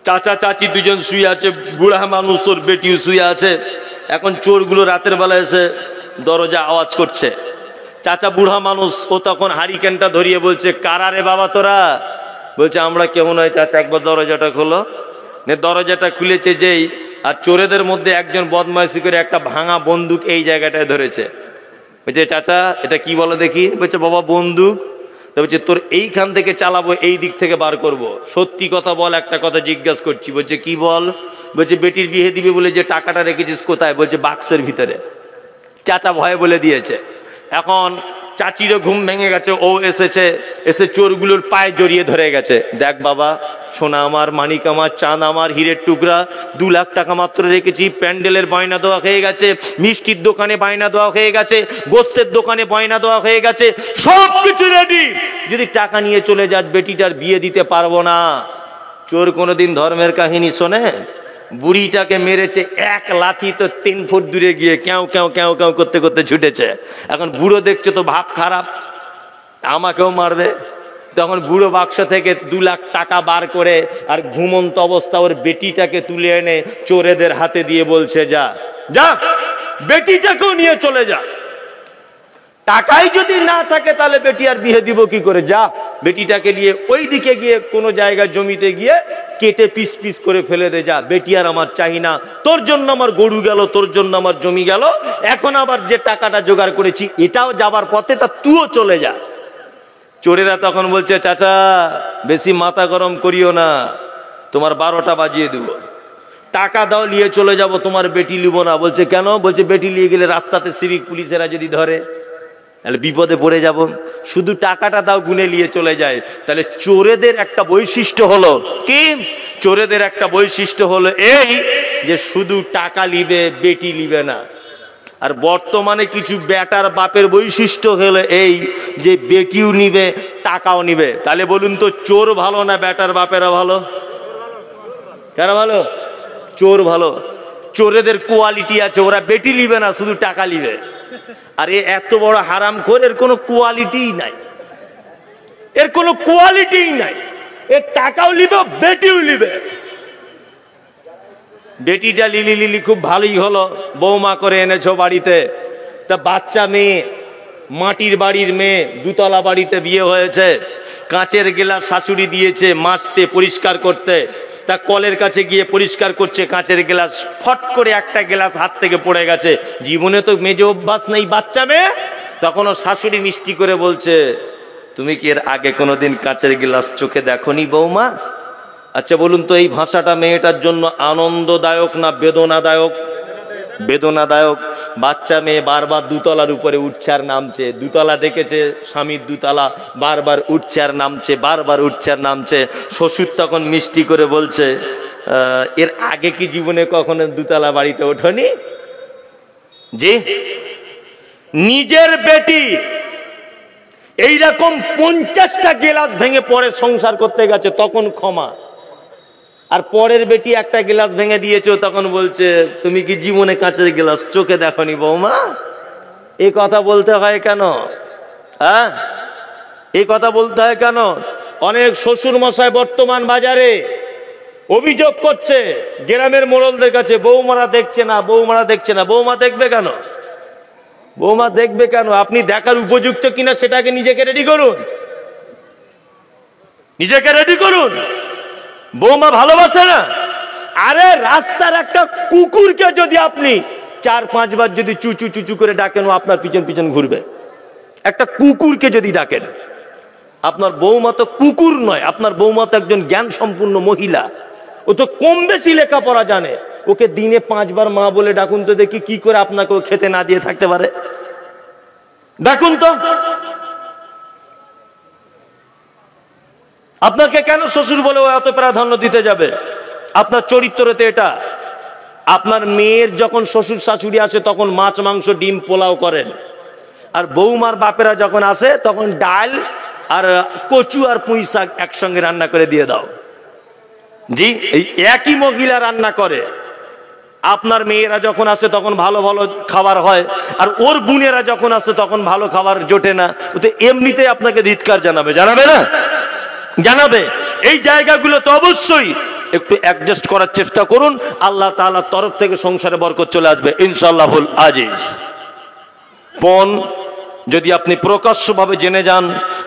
চাচা চাচি দুজন শুয়ে আছে, বুড়া মানুষ ওর বেটিও শুয়ে আছে। এখন চোরগুলো রাতের বেলা এসে দরজা আওয়াজ করছে। চাচা বুড়া মানুষ, ও তখন হারিকেনটা ধরিয়ে বলছে, কারা রে বাবা তোরা? বলছে আমরা কেউ নয় চাচা, একবার দরজাটা খোলো। দরজাটা খুলেছে যেই, আর চোরেদের মধ্যে একজন বদমাইশি করে একটা ভাঙা বন্দুক এই জায়গাটায় ধরেছে। বলছে চাচা এটা কি বলো দেখি? বলছে বাবা বন্দুক। তো বলছে তোর এইখান থেকে চালাবো, এই দিক থেকে বার করব। সত্যি কথা বল, একটা কথা জিজ্ঞাসা করছি। বলছে কি বল? বলছে বেটির বিয়ে দিবি বলে যে টাকাটা রেখেছিস কোথায়? বলছে বাক্সের ভিতরে। চাচা ভয়ে বলে দিয়েছে। এখন চাচিরও ঘুম ভেঙে গেছে, ও এসে চোরগুলোর পায়ে জড়িয়ে ধরে গেছে। দেখ বাবা, সোনা আমার, মানিক আমার, চাঁদ আমার, হীরের টুকরা, 2 লাখ টাকা মাত্র রেখেছি। প্যান্ডেলের বায়না দেওয়া হয়ে গেছে, মিষ্টির দোকানে বায়না দেওয়া হয়ে গেছে, গোস্তের দোকানে বায়না দেওয়া হয়ে গেছে, সব কিছু রেডি। যদি টাকা নিয়ে চলে যাস বেটিটার বিয়ে দিতে পারবো না। চোর কোনোদিন ধর্মের কাহিনী শোনে? বুড়িটাকে মেরেছে এক লাথি, তো 3 ফুট দূরে গিয়ে ক্যাও ক্যাও ক্যাও ক্যাও করতে করতে ছুটেছে। এখন বুড়ো দেখছে তো ভাব খারাপ, আমাকেও মারবে। তখন বুড়ো বাক্স থেকে 2 লাখ টাকা বার করে আর ঘুমন্ত অবস্থা ওর বেটিটাকে তুলে এনে চোরেদের হাতে দিয়ে বলছে, যা যা বেটিটাকেও নিয়ে চলে যা। টাকাই যদি না থাকে তাহলে বেটি আর বিয়ে দিব কি করে? যা বেটিটাকে নিয়ে ওই দিকে গিয়ে কোনো জায়গায় জমিতে গিয়ে কেটে পিস পিস করে ফেলে দে। যা, বেটি আর আমার চাই না, তোর জন্য আমার গরু গেল, তোর জন্য আমার জমি গেল, এখন আবার যে টাকাটা জোগাড় করেছি এটাও যাবার পথে, তা তুইও চলে যা। চোরেরা তখন বলছে চাচা বেশি মাথা গরম করিও না, তোমার 12টা বাজিয়ে দেব। টাকা দাও, নিয়ে চলে যাব, তোমার বেটি লিব না। বলছে কেন? বলছে বেটি নিয়ে গেলে রাস্তাতে সিভিক পুলিশেরা যদি ধরে তাহলে বিপদে পড়ে যাব। শুধু টাকাটা দাও, গুনে নিয়ে চলে যায়। তাহলে চোরেদের একটা বৈশিষ্ট্য হলো কি? চোরেদের একটা বৈশিষ্ট্য হলো এই যে শুধু টাকা লিবে, বেটি লিবে না। আর বর্তমানে কিছু বেটার বাপের বৈশিষ্ট্য হলো এই যে বেটিও নিবে, টাকাও নিবে। তাহলে বলুন তো চোর ভালো না বেটার বাপেরা ভালো? কারা ভালো? চোর ভালো। চোরেদের কোয়ালিটি আছে, ওরা বেটি লিবে না, শুধু টাকা লিবে। আরে এত বড় হারামখোর, এর কোনো কোয়ালিটিই নাই, এর কোনো কোয়ালিটিই নাই। এর টাকাও লিবে, বেটিও লিবে। বেটিটা লিলি খুব ভালোই হলো, বৌমা করে এনেছো বাড়িতে। তা বাচ্চা মেয়ে, মাটির বাড়ির মেয়ে, 2 তলা বাড়িতে বিয়ে হয়েছে। কাঁচের গ্লাস শাশুড়ি দিয়েছে মাজতে, পরিষ্কার করতে। তা কলের কাছে গিয়ে পরিষ্কার করছে কাঁচের গ্লাস, ফট করে একটা গ্লাস হাত থেকে পড়ে গেছে। জীবনে তো মেজে অভ্যাস নেই বাচ্চা মেয়ে। তখন ও শাশুড়ি মিষ্টি করে বলছে, তুমি কি এর আগে কোনোদিন কাঁচের গ্লাস চোখে দেখোনি বৌমা? আচ্ছা বলুন তো এই ভাষাটা মেয়েটার জন্য আনন্দদায়ক না বেদনাদায়ক? বেদনাদায়ক। বাচ্চা মেয়ে বারবার 2 তলার উপরে উঠছে আর নামছে। 2 তলা দেখেছে স্বামীর 2 তলা, বারবার উঠছে আর নামছে, বারবার উঠছে আর নামছে। শ্বশুর তখন মিষ্টি করে বলছে, এর আগে কি জীবনে কখনো 2 তলা বাড়িতে ওঠোনি? জি। নিজের বেটি এইরকম 50টা গ্লাস ভেঙে পরে সংসার করতে গেছে, তখন ক্ষমা। আর পরের বেটি একটা গ্লাস ভেঙে দিয়েছে, তখন বলছে তুমি কি জীবনে কাঁচের গ্লাস চোখে দেখনি বৌমা? এই কথা বলতে হয় কেন? হ্যাঁ, এই কথা বলতে হয় কেন? অনেক শ্বশুর মশাই বর্তমান বাজারে অভিযোগ করছে গ্রামের মোড়লদের কাছে, বৌমারা দেখছে না, বৌমারা দেখছে না। বৌমা দেখবে কেন? বৌমা দেখবে কেন? আপনি দেখার উপযুক্ত কিনা সেটাকে নিজেকে রেডি করুন, নিজেকে রেডি করুন। বৌমা ভালোবাসে না? আরে রাস্তার একটা কুকুরকে যদি আপনি 4-5 বার যদি চুচু চুচু করে ডাকেন, ও আপনার পিছন পিছন ঘুরবে। একটা কুকুরকে যদি ডাকেন, আপনার বৌমা তো কুকুর নয়, আপনার বৌমা তো একজন জ্ঞান সম্পূর্ণ মহিলা। ও তো কম বেশি লেখাপড়া জানে। ওকে দিনে 5 বার মা বলে ডাকুন তো দেখি কি করে আপনাকে ও খেতে না দিয়ে থাকতে পারে। ডাকুন তো। আপনাকে কেন শ্বশুর বলে এত প্রাধান্য দিতে যাবে? আপনার চরিত্রতে এটা। আপনার মেয়ের যখন শ্বশুর শাশুড়ি আসে তখন মাছ মাংস ডিম পোলাও করেন, আর বৌমার বাপেরা যখন আসে তখন ডাল আর কচু আর পুঁই শাক একসঙ্গে রান্না করে দিয়ে দাও। জি, এই একই মহিলা রান্না করে। আপনার মেয়েরা যখন আসে তখন ভালো ভালো খাবার হয়, আর ওর বোনেরা যখন আসে তখন ভালো খাবার জোটে না। তো এমনিতেই আপনাকে ধিক্কার জানাবে, জানাবে না? জানাবে। এই জায়গাগুলো তো অবশ্যই একটু অ্যাডজাস্ট করার চেষ্টা করুন, আল্লাহ তাআলার তরফ থেকে সংসারে বরকত চলে আসবে ইনশাআল্লাহুল আজিজ। পণ যদি আপনি প্রকাশ্যভাবে জেনে যান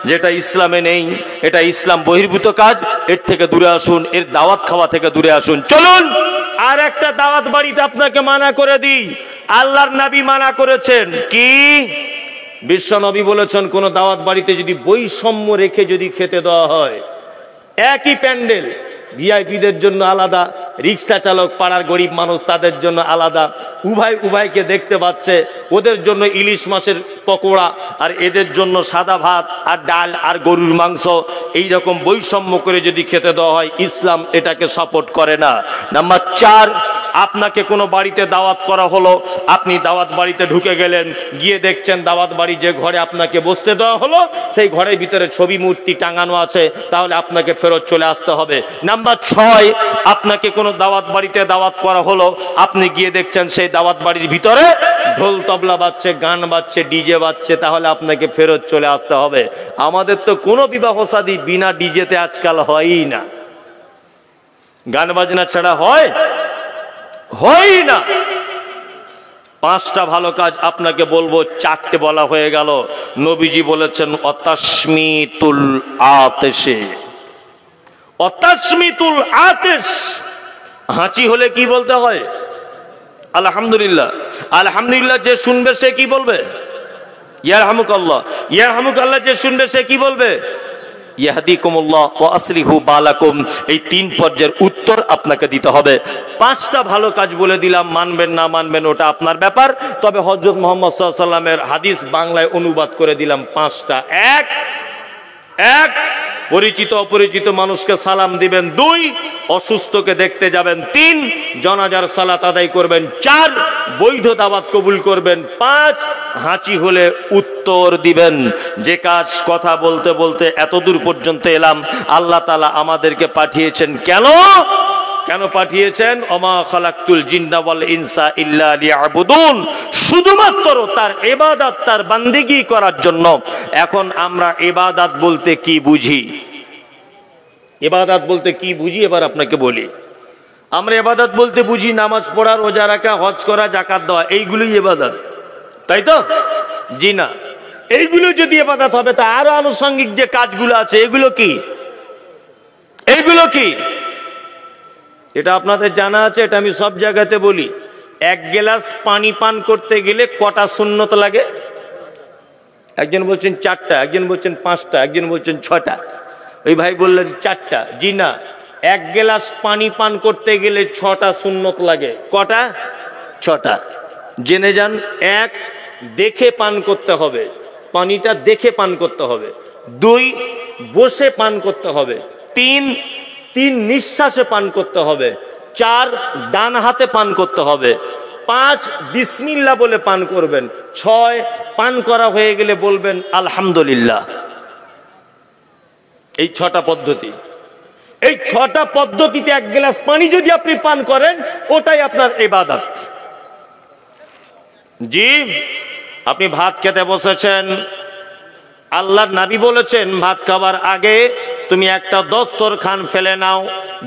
যেটা ইসলামে নেই, এটা ইসলাম বহির্ভূত কাজ, এর থেকে দূরে আসুন, এর দাওয়াত খাওয়া থেকে দূরে আসুন। চলুন আর একটা দাওয়াত বাড়িতে আপনাকে মানা করে দিই। আল্লাহর নবী মানা করেছেন কি? বিশ্ব নবী বলেছেন কোন দাওয়াত বাড়িতে যদি বৈষম্য রেখে যদি খেতে দেওয়া হয়, একই প্যান্ডেল, ভিআইপিদের জন্য আলাদা, রিক্সা চালক, পাড়ার গরিব মানুষ তাদের জন্য আলাদা, উভয়কে দেখতে পাচ্ছে, ওদের জন্য ইলিশ মাছের পকোড়া আর এদের জন্য সাদা ভাত আর ডাল আর গরুর মাংস, এই রকম বৈষম্য করে যদি খেতে দেওয়া হয়, ইসলাম এটাকে সাপোর্ট করে না। নাম্বার 4, আপনাকে কোনো বাড়িতে দাওয়াত করা হলো, আপনি দাওয়াত বাড়িতে ঢুকে গেলেন, গিয়ে দেখছেন দাওয়াত বাড়ি যে ঘরে আপনাকে বসতে দেওয়া হলো সেই ঘরের ভিতরে ছবি মূর্তি টাঙানো আছে, তাহলে আপনাকে ফেরত চলে আসতে হবে। নাম্বার 6, আপনাকে কোনো দাওয়াত বাড়িতে দাওয়াত করা হলো, আপনি গিয়ে দেখছেন সেই দাওয়াত বাড়ির ভিতরে ঢোল তবলা বাজছে, গান বাজছে, ডিজে বাজছে, তাহলে আপনাকে ফেরত চলে আসতে হবে। আমাদের তো কোনো বিবাহ শাদী বিনা ডিজেতে আজকাল হয়ই না, গান বাজনা ছাড়া হয় না। 5টা ভালো কাজ আপনাকে বলবো, 4টে বলা হয়ে গেল। নবীজি বলেছেন অতাসমিতুল আতেশে, অতাসমিতুল আতেশ, হাঁচি হলে কি বলতে হয়? আলহামদুলিল্লাহ। আলহামদুলিল্লাহ যে শুনবে সে কি বলবে? ইয়ারহামুকাল্লাহ। ইয়ারহামুকাল্লাহ যে শুনবে সে কি বলবে? ইয়াহদিকুমুল্লাহ ওয়া আসলিহু বালাকুম। এই 3 পর্যায়ের উত্তর আপনাকে দিতে হবে। 5টা ভালো কাজ বলে দিলাম, মানবেন না মানবেন ওটা আপনার ব্যাপার। তবে হযরত মুহাম্মদ সাল্লাল্লাহু আলাইহি ওয়াসাল্লামের হাদিস বাংলায় অনুবাদ করে দিলাম 5টা। 1 পরিচিত অপরিচিত মানুষকে সালাম দিবেন। 2 অসুস্থকে দেখতে যাবেন। 3 জানাজার সালাত আদায় করবেন। 4 বৈধ দাওয়াত কবুল করবেন। 5 হাঁচি হলে উত্তর দিবেন। যে কাজ কথা বলতে বলতে এতদূর পর্যন্ত এলাম, আল্লাহ তাআলা আমাদেরকে পাঠিয়েছেন কেন পাঠিয়েছেন? ওমা খালাকতুল জিন্না ওয়াল ইনসা ইল্লা লিয়াবুদুন, শুধুমাত্র তার ইবাদত, তার বান্দিগি করার জন্য। এখন আমরা ইবাদত বলতে কি বুঝি? ইবাদত বলতে কি বুঝি এবার আপনাকে বলি। আমরা ইবাদত বলতে বুঝি নামাজ পড়া, রোজা রাখা, হজ করা, যাকাত দেওয়া, এইগুলোই ইবাদত, তাই তো? জি না। এইগুলো যদি ইবাদত হবে তা আরো আনুষঙ্গিক যে কাজগুলো আছে এগুলো কি? এইগুলো কি? এটা আপনাদের জানা আছে? এটা আমি সব জায়গাতে বলি। 1 গ্লাস পানি পান করতে গেলে কটা সুন্নত লাগে? একজন বলছেন 4টা, একজন বলছেন 5টা, একজন বলছেন 6টা। ওই ভাই বললেন 4টা। জি না, 1 গ্লাস পানি পান করতে গেলে 6টা সুন্নত লাগে। কটা? 6টা। জেনে যান। 1, দেখে পান করতে হবে, পানিটা দেখে পান করতে হবে। 2, বসে পান করতে হবে। 3 নিঃশ্বাসে পান করতে হবে। 4, ডান হাতে পান করতে হবে। 5, বিসমিল্লাহ বলে পান করবেন। 6, পান করা হয়ে গেলে বলবেন আলহামদুলিল্লাহ। এই 6টা পদ্ধতি। এই 6টা পদ্ধতিতে 1 গ্লাস পানি যদি আপনি পান করেন, ওটাই আপনার ইবাদত। জি, আপনি ভাত খেতে বসেছেন, আল্লাহর নবী বলেছেন ভাত খাবার আগে তুমি একটা দস্তরখান ফেলে নাও।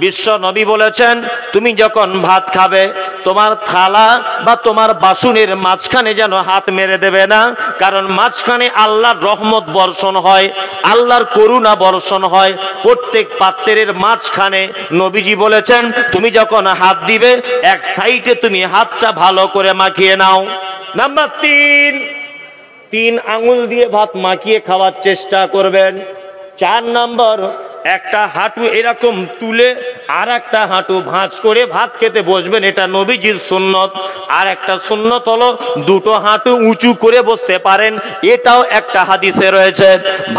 বিশ্ব নবী বলেছেন তুমি যখন ভাত খাবে তোমার থালা বা তোমার বাসনের মাঝখানে যেন হাত মেরে দেবে না, কারণ মাঝখানে আল্লাহর রহমত বর্ষণ হয়, আল্লাহর করুণা বর্ষণ হয় প্রত্যেক পাত্রের মাঝখানে। নবীজি বলেছেন তুমি যখন হাত দিবে এক সাইডে তুমি হাতটা ভালো করে মাখিয়ে নাও। নাম্বার 3 আঙুল দিয়ে ভাত মাখিয়ে খাওয়ার চেষ্টা করবেন। 4 নম্বর, একটা হাঁটু এরকম তুলে আর একটা হাঁটু ভাঁজ করে ভাত খেতে বসবেন, এটা নবীজির সুন্নত। আর একটা সুন্নত হলো দুটো হাঁটু উঁচু করে বসতে পারেন, এটাও একটা হাদিসে রয়েছে।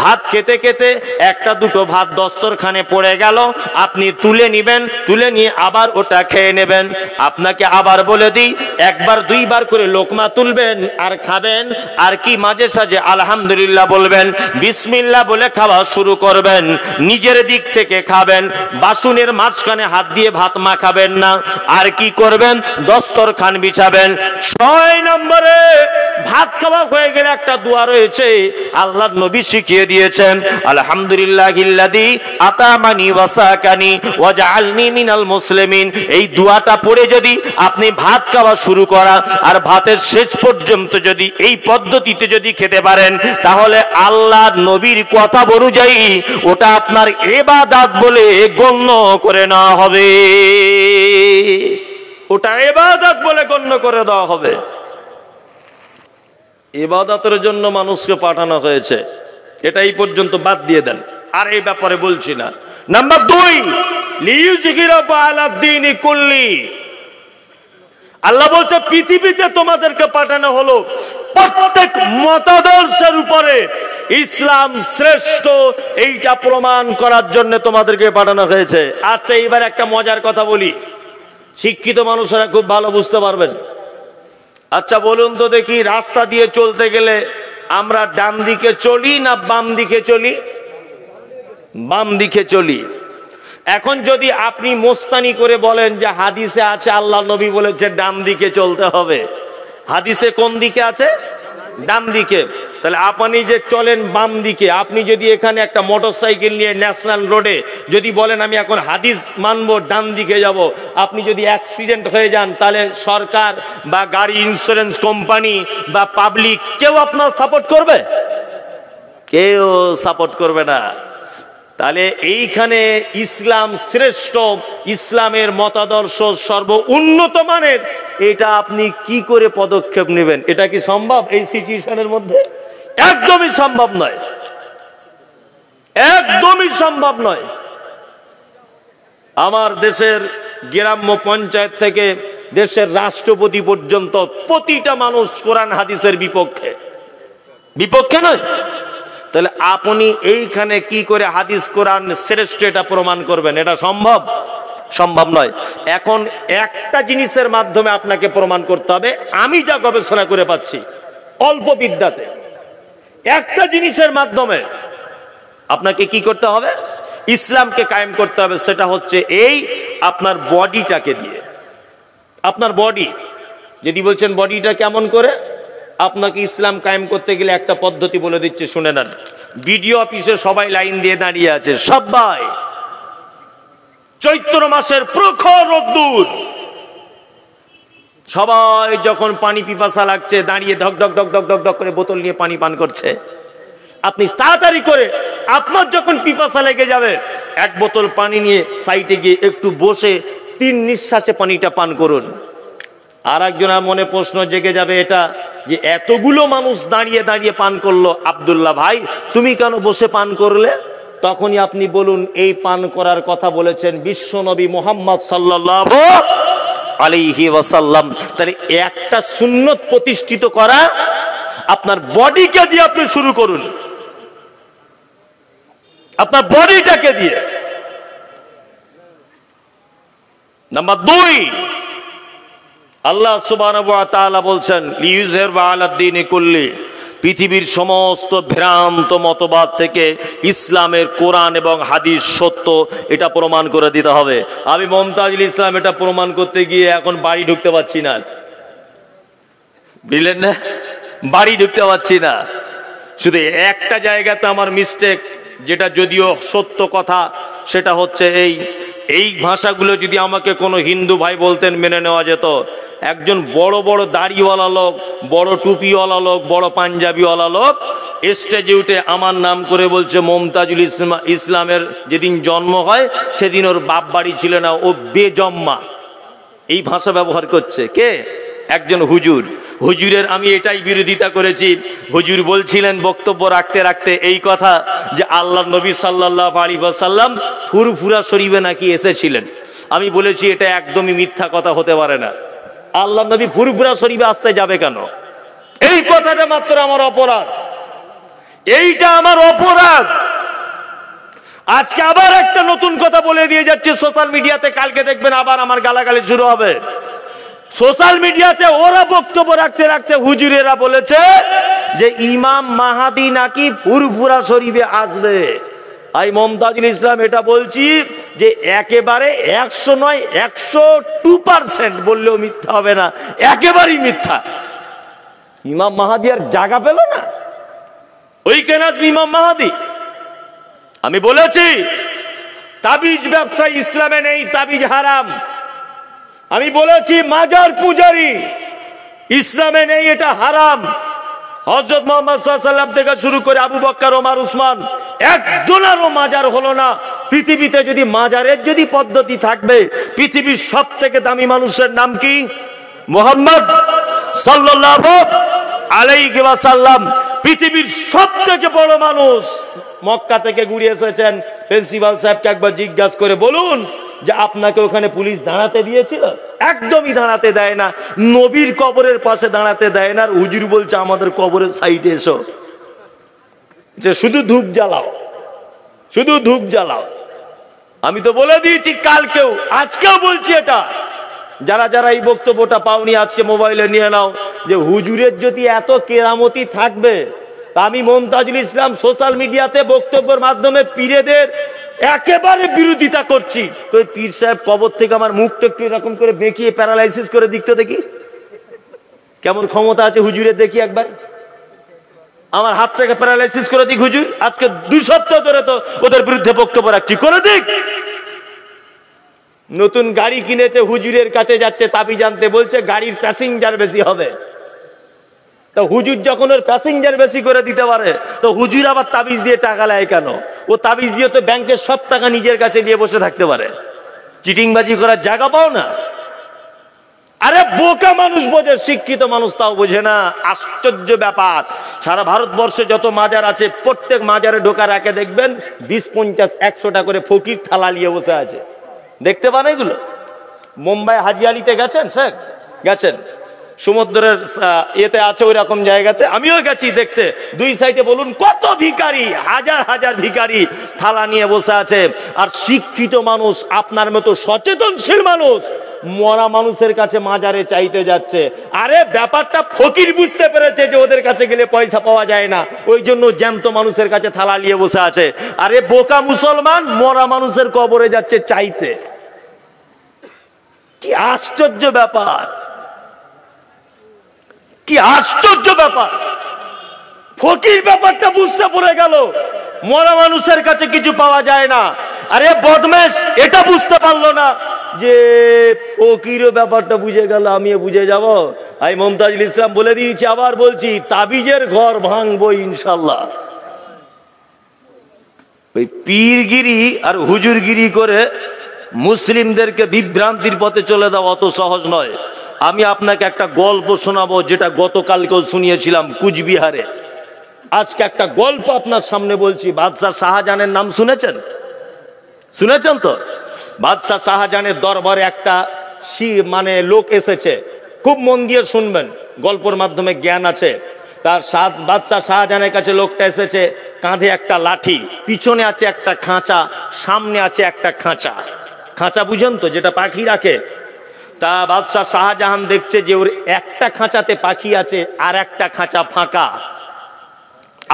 ভাত খেতে খেতে একটা দুটো ভাত দস্তরখানে পড়ে গেল, আপনি তুলে নিবেন, তুলে নিয়ে আবার ওটা খেয়ে নেবেন। আপনাকে আবার বলে দিই, একবার দুইবার করে লোকমা তুলবেন আর খাবেন, আর কি মাঝে সাঝে আলহামদুলিল্লাহ বলবেন, বিসমিল্লাহ বলে খাওয়া শুরু করবেন। নিজের দিক থেকে খাবেন, বাসনের মাঝখানে হাত দিয়ে ভাত মাখাবেন না। আর কি করবেন, দস্তরখান বিছাবেন। 6 নম্বরে ভাত খাওয়া হয়ে গেলে একটা দোয়া রয়েছে, আল্লাহর নবী শিখিয়ে দিয়েছেন, আলহামদুলিল্লাহিল্লাযী আতামানি ওয়াসাকানি ওয়াজআলনি মিনাল মুসলিমিন। এই দোয়াটা পড়ে যদি আপনি ভাত খাওয়া শুরু করা আর ভাতের শেষ পর্যন্ত যদি এই পদ্ধতিতে যদি খেতে পারেন, তাহলে আল্লাহর নবীর কথা অনুযায়ী ওটা আপনার ইবাদত বলে গণ্য করে নেওয়া হবে। ওটা ইবাদত বলে গণ্য করে দেওয়া হবে। ইবাদতের জন্য মানুষকে পাঠানো হয়েছে, এটা এই পর্যন্ত বাদ দিয়ে দেন, আর এই ব্যাপারে বলছি না। নাম্বার 2, লিইউযহিরাহু আলাদ দীনি কুল্লি। আল্লাহ বলছে পৃথিবীতে তোমাদেরকে পাঠানো হলো প্রত্যেক মতাদর্শের উপরে ইসলাম শ্রেষ্ঠ, এইটা প্রমাণ করার জন্য তোমাদেরকে পাঠানো হয়েছে। আচ্ছা, এবার একটা মজার কথা বলি, শিক্ষিত মানুষেরা খুব ভালো বুঝতে পারবেন। আচ্ছা বলুন তো দেখি, রাস্তা দিয়ে চলতে গেলে আমরা ডান দিকে চলি না বাম দিকে চলি? বাম দিকে চলি। এখন যদি আপনি মোস্তানি করে বলেন যে হাদিসে আছে আল্লাহ নবী বলেছে ডান দিকে চলতে হবে, হাদিসে কোন দিকে আছে? ডান দিকে। তাহলে আপনি যে চলেন বাম দিকে, আপনি যদি এখানে একটা মোটরসাইকেল নিয়ে ন্যাশনাল রোডে যদি বলেন আমি এখন হাদিস মানবো, ডান দিকে যাব, আপনি যদি অ্যাক্সিডেন্ট হয়ে যান, তাহলে সরকার বা গাড়ি ইন্স্যুরেন্স কোম্পানি বা পাবলিক কেউ আপনার সাপোর্ট করবে? কেউ সাপোর্ট করবে না। তাহলে এইখানে ইসলাম শ্রেষ্ঠ, ইসলামের মতাদর্শ সর্ব উন্নত মানের, এটা আপনি কি করে পদক্ষেপ নেবেন? এটা কি সম্ভব এই সিচুয়েশনের মধ্যে? একদমই সম্ভব নয়, একদমই সম্ভব নয়। আমার দেশের গ্রাম্য পঞ্চায়েত থেকে দেশের রাষ্ট্রপতি পর্যন্ত প্রতিটা মানুষ কোরআন হাদিসের বিপক্ষে, বিপক্ষে নয়। তাহলে আপনি এইখানে কি করে হাদিস কোরআন শ্রেষ্ঠ এটা প্রমাণ করবেন? এটা সম্ভব? সম্ভব নয়। এখন একটা জিনিসের মাধ্যমে আপনাকে প্রমাণ করতে হবে, আমি যা গবেষণা করে পাচ্ছি অল্প বিদ্যাতে, একটা জিনিসের মাধ্যমে আপনাকে কি করতে হবে? ইসলামকে কায়েম করতে হবে। সেটা হচ্ছে এই আপনার বডিটাকে দিয়ে। আপনার বডি, যদি বলছেন বডিটা কেমন করে, আপনাকে ইসলাম কায়েম করতে গেলে একটা পদ্ধতি বলে দিচ্ছে, শুনে নেন। বিডিও অফিসে সবাই লাইন দিয়ে দাঁড়িয়ে আছে, সবাই চৈত্র মাসের প্রখর রোদ্দুর, সবাই যখন পানি পিপাসা লাগছে দাঁড়িয়ে ধক ধক ধক ধক ধক ধক করে বোতল নিয়ে পানি পান করছে। আপনি তাড়াতাড়ি করে, আপনার যখন পিপাসা লেগে যাবে, এক বোতল পানি নিয়ে সাইডে গিয়ে একটু বসে 3 নিঃশ্বাসে পানিটা পান করুন। আর একজনের মনে প্রশ্ন জেগে যাবে এটা, যে এতগুলো মানুষ দাঁড়িয়ে দাঁড়িয়ে পান করলো, আব্দুল্লাহ ভাই তুমি কেন বসে পান করলে? তখনই আপনি বলুন, এই পান করার কথা বলেছেন বিশ্ব নবী মুহাম্মদ সাল্লাল্লাহু আলাইহি ওয়াসাল্লাম। তাহলে একটা সুন্নত প্রতিষ্ঠিত করা আপনার বডিকে দিয়ে আপনি শুরু করুন, আপনার বডিটাকে দিয়ে। নাম্বার 2, আল্লাহ সুবহানাহু ওয়া তাআলা বলছেন লিইউযহিরাহু আলাদ দীনি কুল্লি, পৃথিবীর সমস্ত ভ্রান্ত মতবাদ থেকে ইসলামের কোরআন এবং হাদিস সত্য, এটা প্রমাণ করে দিতে হবে। আমি মমতাজুল ইসলাম এটা প্রমাণ করতে গিয়ে এখন বাড়ি ঢুকতে পারছি না, বুঝলেন না? বাড়ি ঢুকতে পারছি না। শুধু একটা জায়গাতে আমার মিস্টেক, যেটা যদিও সত্য কথা, সেটা হচ্ছে এই ভাষাগুলো যদি আমাকে কোনো হিন্দু ভাই বলতেন মেনে নেওয়া যেত। একজন বড় বড় দাড়িওয়ালা লোক, বড় টুপিওয়ালা লোক, বড় পাঞ্জাবিওয়ালা লোক স্টেজে উঠে আমার নাম করে বলছে মমতাজুল ইসলামের যেদিন জন্ম হয় সেদিন ওর বাপ বাড়ি ছিল না, ও বেজম্মা, এই ভাষা ব্যবহার করছে। কে? একজন হুজুর। হুজুরের আমি এটাই বিরোধিতা করেছি। হুজুর বলছিলেন বক্তব্য রাখতে রাখতে এই কথা যে আল্লাহ নবী সাল্লাল্লাহু আলাইহি ওয়াসাল্লাম ফুরফুরা শরীফে নাকি এসেছিলেন। আমি বলেছি এটা একদমই মিথ্যা কথা, হতে পারে না। আল্লাহ নবী ফুরফুরা শরীফে আসতে যাবে কেন? এই কথাটা মাত্র আমার অপরাধ, এইটা আমার অপরাধ। আজকে আবার একটা নতুন কথা বলে দিয়ে যাচ্ছে সোশ্যাল মিডিয়াতে, কালকে দেখবেন আবার আমার গালাগালি শুরু হবে সোশ্যাল মিডিয়াতে। ওরা বক্তব্য রাখতে রাখতে হুজুরেরা বলেছে যে ইমাম মাহাদি নাকি ফুরফুরা শরীফে আসবে। আমি মমতাজুল ইসলাম এটা বলছি যে একেবারে 100 নয় 102% বললেও মিথ্যা হবে না, একেবারেই মিথ্যা। ইমাম মাহাদি আর জায়গা পেল না, ওই কেন আসবে ইমাম মাহাদি? আমি বলেছি তাবিজ ব্যবসা ইসলামে নেই, তাবিজ হারাম। আমি বলেছি মাজার পূজারি ইসলামে নেই, এটা হারাম। হযরত মুহাম্মদ সাল্লাল্লাহু আলাইহি ওয়াসাল্লাম থেকে শুরু করে আবু বকর, ওমর, উসমান একজনেরও মাজার হলো না। পৃথিবীতে যদি মাজারের যদি পদ্ধতি থাকবে, পৃথিবীর সবথেকে দামি মানুষের নাম কি? মুহাম্মদ সাল্লাল্লাহু আলাইহি ওয়াসাল্লাম। পৃথিবীর সবথেকে বড় মানুষ মক্কা থেকে ঘুরে এসেছেন। প্রিন্সিপাল সাহেবকে একবার জিজ্ঞাসা করে বলুন যে আপনাকে ওখানে পুলিশ দাঁড়াতে দিয়েছিল? একদমই দাঁড়াতে দেয় না। নবীর কবরের পাশে দাঁড়াতে দেয় না। আর হুজুর বলছে আমাদের কবরের সাইডে এসো, যে শুধু ধূপ জ্বালাও, শুধু ধূপ জ্বালাও। আমি তো বলে দিয়েছি কালকেও, আজকেও বলছি এটা। যারা যারা এই বক্তব্যটা পাওনি আজকে মোবাইলে নিয়ে নাও, যে হুজুরের যদি এত কেরামতি থাকবে, আমি মমতাজুল ইসলাম সোশ্যাল মিডিয়াতে বক্তব্যের মাধ্যমে পীরেদের একেবারে বিরোধিতা করছি। ওই পীর সাহেব কবর থেকে আমার মুখটা একটু এরকম করে বেঁকিয়ে প্যারালাইসিস করে দিতে দেখি, কেমন ক্ষমতা আছে হুজুরের, দেখি একবার। আমার হাত থেকে প্যারালাইসিস করে দিক হুজুর। আজকে 2 সপ্তাহ ধরে তো ওদের বিরুদ্ধে বক্তব্য রাখছি, করে দিক। নতুন গাড়ি কিনেছে, হুজুরের কাছে যাচ্ছে তাবিজ আনতে, বলছে গাড়ির প্যাসেঞ্জার বেশি হবে। তো হুজুর যখন ওর প্যাসেঞ্জার বেশি করে দিতে পারে, তো হুজুর আবার তাবিজ দিয়ে টাকা নেয় কেন? ও তাবিজ দিয়ে তো ব্যাংকের সব টাকা নিজের কাছে নিয়ে বসে থাকতে পারে। চিটিংবাজি করার জায়গা পাও না? আরে বোকা মানুষ বোঝে, শিক্ষিত মানুষ তাও বোঝে না। আশ্চর্য ব্যাপার। সারা ভারতবর্ষে যত মাজার আছে, প্রত্যেক মাজারে ঢোকার আগে দেখবেন 20, 50, 100 টাকা করে ফকির থালা নিয়ে বসে আছে। দেখতে পান এগুলো? মুম্বাই হাজিয়ালিতে গেছেন স্যার? গেছেন? সমুদ্রের এতে আছে ওই রকম জায়গাতে, আমিও গেছি দেখতে। 2 সাইডে বলুন কত ভিখারি, হাজার হাজার ভিখারি থালা নিয়ে বসে আছে। আর শিক্ষিত মানুষ, আপনার মতো সচেতনশীল মানুষ মরা মানুষের কাছে মাজারে চাইতে যাচ্ছে। আরে ব্যাপারটা ফকির বুঝতে পেরেছে যে ওদের কাছে গেলে পয়সা পাওয়া যায় না, ওই জন্য জ্যান্ত মানুষের কাছে থালা নিয়ে বসে আছে। আরে বোকা মুসলমান মরা মানুষের কবরে যাচ্ছে চাইতে। কি আশ্চর্য ব্যাপার, কি আশ্চর্য ব্যাপার। ফকির ব্যাপারটা বুঝতে পড়ে গেল, মরা মানুষের কাছে কিছু পাওয়া যায় না। আরে বদমেশ এটা বুঝতে পারলো না যে ফকিরও ব্যাপারটা বুঝে গেল, আমিও বুঝে যাব। আমি মমতাজুল ইসলাম বলে দিয়েছি, আবার বলছি, তাবিজের ঘর ভাঙবো ইনশাল্লাহ। ওই পীরগিরি আর হুজুরগিরি করে মুসলিমদেরকে বিভ্রান্তির পথে চলে দেওয়া অত সহজ নয়। আমি আপনাকে একটা গল্প শোনাবো, যেটা গতকালকেও শুনিয়েছিলাম কুচবিহারে। আজকে একটা গল্প আপনার সামনে বলছি। বাদশাহ শাহজাহানের নাম শুনেছেন? শুনেছেন তো? বাদশাহ শাহজাহানের দরবারে একটা লোক এসেছে, খুব মন দিয়ে শুনবেন, গল্পের মাধ্যমে জ্ঞান আছে। তার বাদশাহ শাহজাহানের কাছে লোকটা এসেছে, কাঁধে একটা লাঠি, পিছনে আছে একটা খাঁচা, সামনে আছে একটা খাঁচা। খাঁচা বুঝেন তো, যেটা পাখি রাখে। তা বাদশাহ শাহজাহান দেখছে যে ওর একটা খাঁচাতে পাখি আছে, আর একটা খাঁচা ফাঁকা,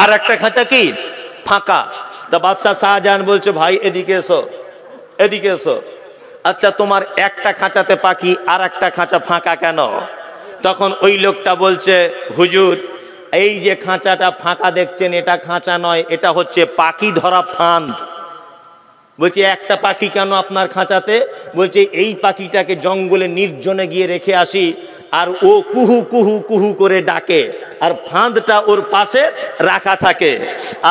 আর একটা খাঁচা কি ফাঁকা। তা বাদশাহ শাহজাহান বলছে, ভাই এদিকে এসো, এদিকে এসো। আচ্ছা তোমার একটা খাঁচাতে পাখি, আর একটা খাঁচা ফাঁকা কেন? তখন ওই লোকটা বলছে, হুজুর এই যে খাঁচাটা ফাঁকা দেখছেন, এটা খাঁচা নয়, এটা হচ্ছে পাখি ধরা ফাঁদ। বলছে একটা পাখি কেন আপনার খাঁচাতে? বলছে এই পাখিটাকে জঙ্গলে নির্জনে গিয়ে রেখে আসি, আর ও কুহু কুহু কুহু করে ডাকে, আর ফাঁদটা ওর পাশে রাখা থাকে,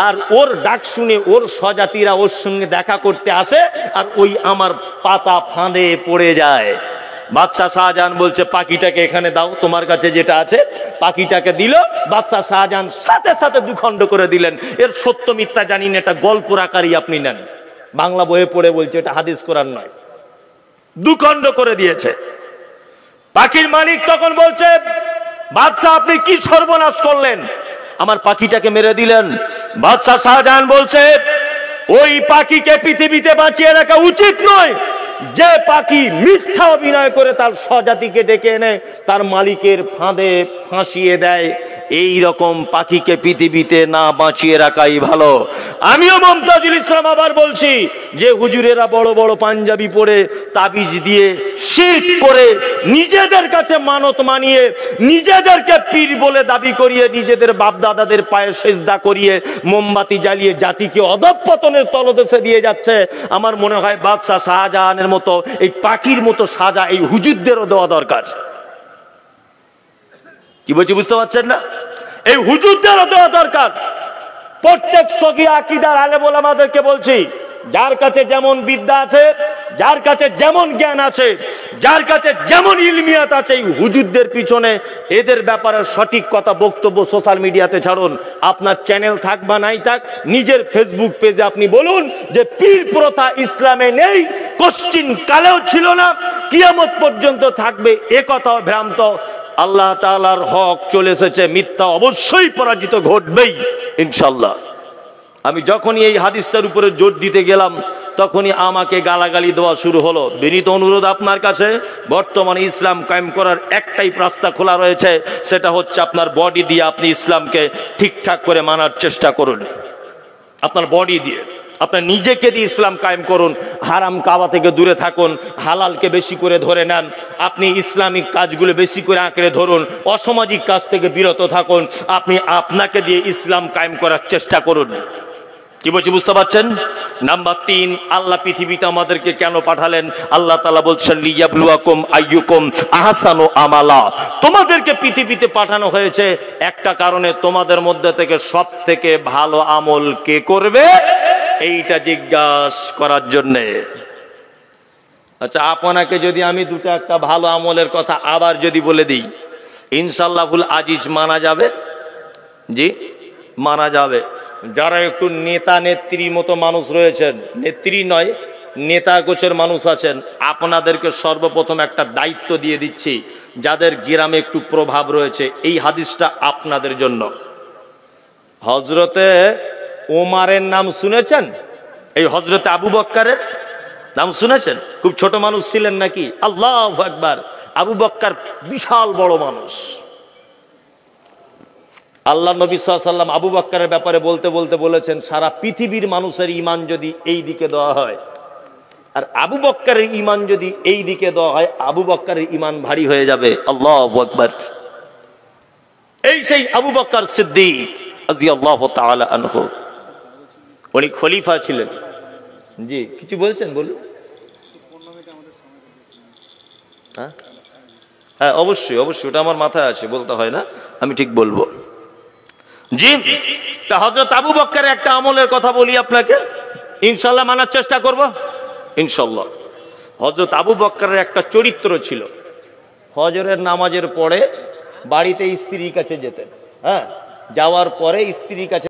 আর ওর ডাক শুনে ওর স্বজাতিরা ওর সঙ্গে দেখা করতে আসে, আর ওই আমার পাতা ফাঁদে পড়ে যায়। বাদশাহ শাহজাহান বলছে পাখিটাকে এখানে দাও, তোমার কাছে যেটা আছে। পাখিটাকে দিল, বাদশাহ শাহজাহান সাথে সাথে দুখণ্ড করে দিলেন। এর সত্য মিথ্যা জানি না, এটা গল্পর আকারই আপনি নেন, বাংলা বইয়ে পড়ে বলছে, এটা হাদিস কোরআন নয়। দুখণ্ড করে দিয়েছে। পাখির মালিক তখন বলছে, বাদশাহ আপনি কি সর্বনাশ করলেন, আমার পাখিটাকে মেরে দিলেন। বাদশাহ শাহজাহান বলছে, ওই পাখিকে পৃথিবীতে বাঁচিয়ে রাখা উচিত নয় যে পাখি মিথ্যা অভিনয় করে তার স্বজাতিকে ডেকে এনে তার মালিকের ফাঁদে ফাঁসিয়ে দেয়। এই রকম পাখিকে পৃথিবীতে না বাঁচিয়ে রাখাই ভালো। আমিও মুমতাজুল ইসলাম আবার বলছি যে হুজুরেরা বড় বড় পাঞ্জাবি পরে তাবিজ দিয়ে শিরক করে নিজেদের কাছে মানত মানিয়ে নিজেদেরকে পীর বলে দাবি করিয়ে নিজেদের বাপ দাদাদের পায়ে সেজদা করিয়ে মোমবাতি জ্বালিয়ে জাতিকে অধঃপতনের তলদেশে দিয়ে যাচ্ছে। আমার মনে হয় বাদশাহ শাহজাহানের মতো এই পাখির মতো সাজা এই হুজুরদেরও দেওয়া দরকার। কি বলছি বুঝতে পারছেন না? এই হুজুরদেরও দেওয়া দরকার। প্রত্যেক সগী আকীদার আলেম ওলামাদেরকে বলছি, যার কাছে যেমন বিদ্যা আছে, যার কাছে যেমন জ্ঞান আছে, যার কাছে যেমন ইলমিয়াত আছে, এই হুজুরদের পিছনে এদের ব্যাপারে সঠিক কথা বক্তব্য সোশ্যাল মিডিয়াতে ছাড়ুন। আপনার চ্যানেল থাক বা নাই থাক, নিজের ফেসবুক পেজে আপনি বলুন যে পীর প্রথা ইসলামে নেই, কোশ্চিন কালেও ছিল না, কিয়ামত পর্যন্ত থাকবে, এ কথাও ভ্রান্ত। আল্লাহ তাআলার হক চলে এসেছে, মিথ্যা অবশ্যই পরাজিত ঘটবেই ইনশাল্লাহ। আমি যখনই এই হাদিসটার উপরে জোর দিতে গেলাম তখনই আমাকে গালাগালি দেওয়া শুরু হলো। বিনীত অনুরোধ আপনার কাছে, বর্তমানে ইসলাম কায়েম করার একটাই রাস্তা খোলা রয়েছে, সেটা হচ্ছে আপনার বডি দিয়ে আপনি ইসলামকে ঠিকঠাক করে মানার চেষ্টা করুন। আপনার বডি দিয়ে, আপনার নিজেকে দিয়ে ইসলাম কায়েম করুন। হারাম কাবা থেকে দূরে থাকুন, হালালকে বেশি করে ধরে নেন, আপনি ইসলামিক কাজগুলো বেশি করে আঁকড়ে ধরুন, অসামাজিক কাজ থেকে বিরত থাকুন, আপনি আপনাকে দিয়ে ইসলাম কায়েম করার চেষ্টা করুন। কি বলছি বুঝতে পারছেন? নাম্বার 3, আল্লাহ পৃথিবীতে আমাদেরকে কেন পাঠালেন? আল্লাহ তাআলা বলছেন লিয়াবলুয়াকুম আইয়ুকুম আহসানু আমালা। তোমাদেরকে পৃথিবীতে পাঠানো হয়েছে একটা কারণে, তোমাদের মধ্যে থেকে সব থেকে ভালো আমল কে করবে এইটা জিজ্ঞাসা করার জন্যে। আচ্ছা, আপনাকে যদি আমি দুটো একটা ভালো আমলের কথা আবার যদি বলে দিই, ইনশাআল্লাহুল আজিজ মানা যাবে? জি, মানা যাবে। যারা একটু নেতা নেত্রীর মতো মানুষ রয়েছেন, নেত্রী নয় নেতা গোছের মানুষ আছেন, আপনাদেরকে সর্বপ্রথম একটা দায়িত্ব দিয়ে দিচ্ছি। যাদের গ্রামে একটু প্রভাব রয়েছে, এই হাদিসটা আপনাদের জন্য। হজরতে ওমারের নাম শুনেছেন? এই হজরতে আবু বক্কারের নাম শুনেছেন? খুব ছোট মানুষ ছিলেন নাকি? আল্লাহু আকবার। আবু বক্কার বিশাল বড় মানুষ। আল্লাহ নবী সাল্লাল্লাহু আলাইহি ওয়াসাল্লাম আবু বক্কারের ব্যাপারে বলতে বলতে বলেছেন, সারা পৃথিবীর মানুষের ঈমান যদি এই দিকে দেওয়া হয় আর আবু বক্কারের ঈমান যদি এই দিকে দেওয়া হয়, আবু বক্কারের ঈমান ভারী হয়ে যাবে। আল্লাহু আকবার। এই সেই আবু বক্কর সিদ্দিক রাদিয়াল্লাহু তাআলা আনহু, উনি খলিফা ছিলেন। জি, কিছু বলছেন? বলুন। হ্যাঁ, অবশ্যই অবশ্যই, ওটা আমার মাথায় আছে, বলতে হয় না, আমি ঠিক বলবো। জি, তা হযরত আবু বক্করের একটা আমলের কথা বলি আপনাকে, ইনশাআল্লাহ মানার চেষ্টা করব ইনশাআল্লাহ। হযরত আবু বক্করের একটা চরিত্র ছিল, ফজরের নামাজের পরে বাড়িতে স্ত্রীর কাছে যেতেন। হ্যাঁ, যাওয়ার পরে স্ত্রীর কাছে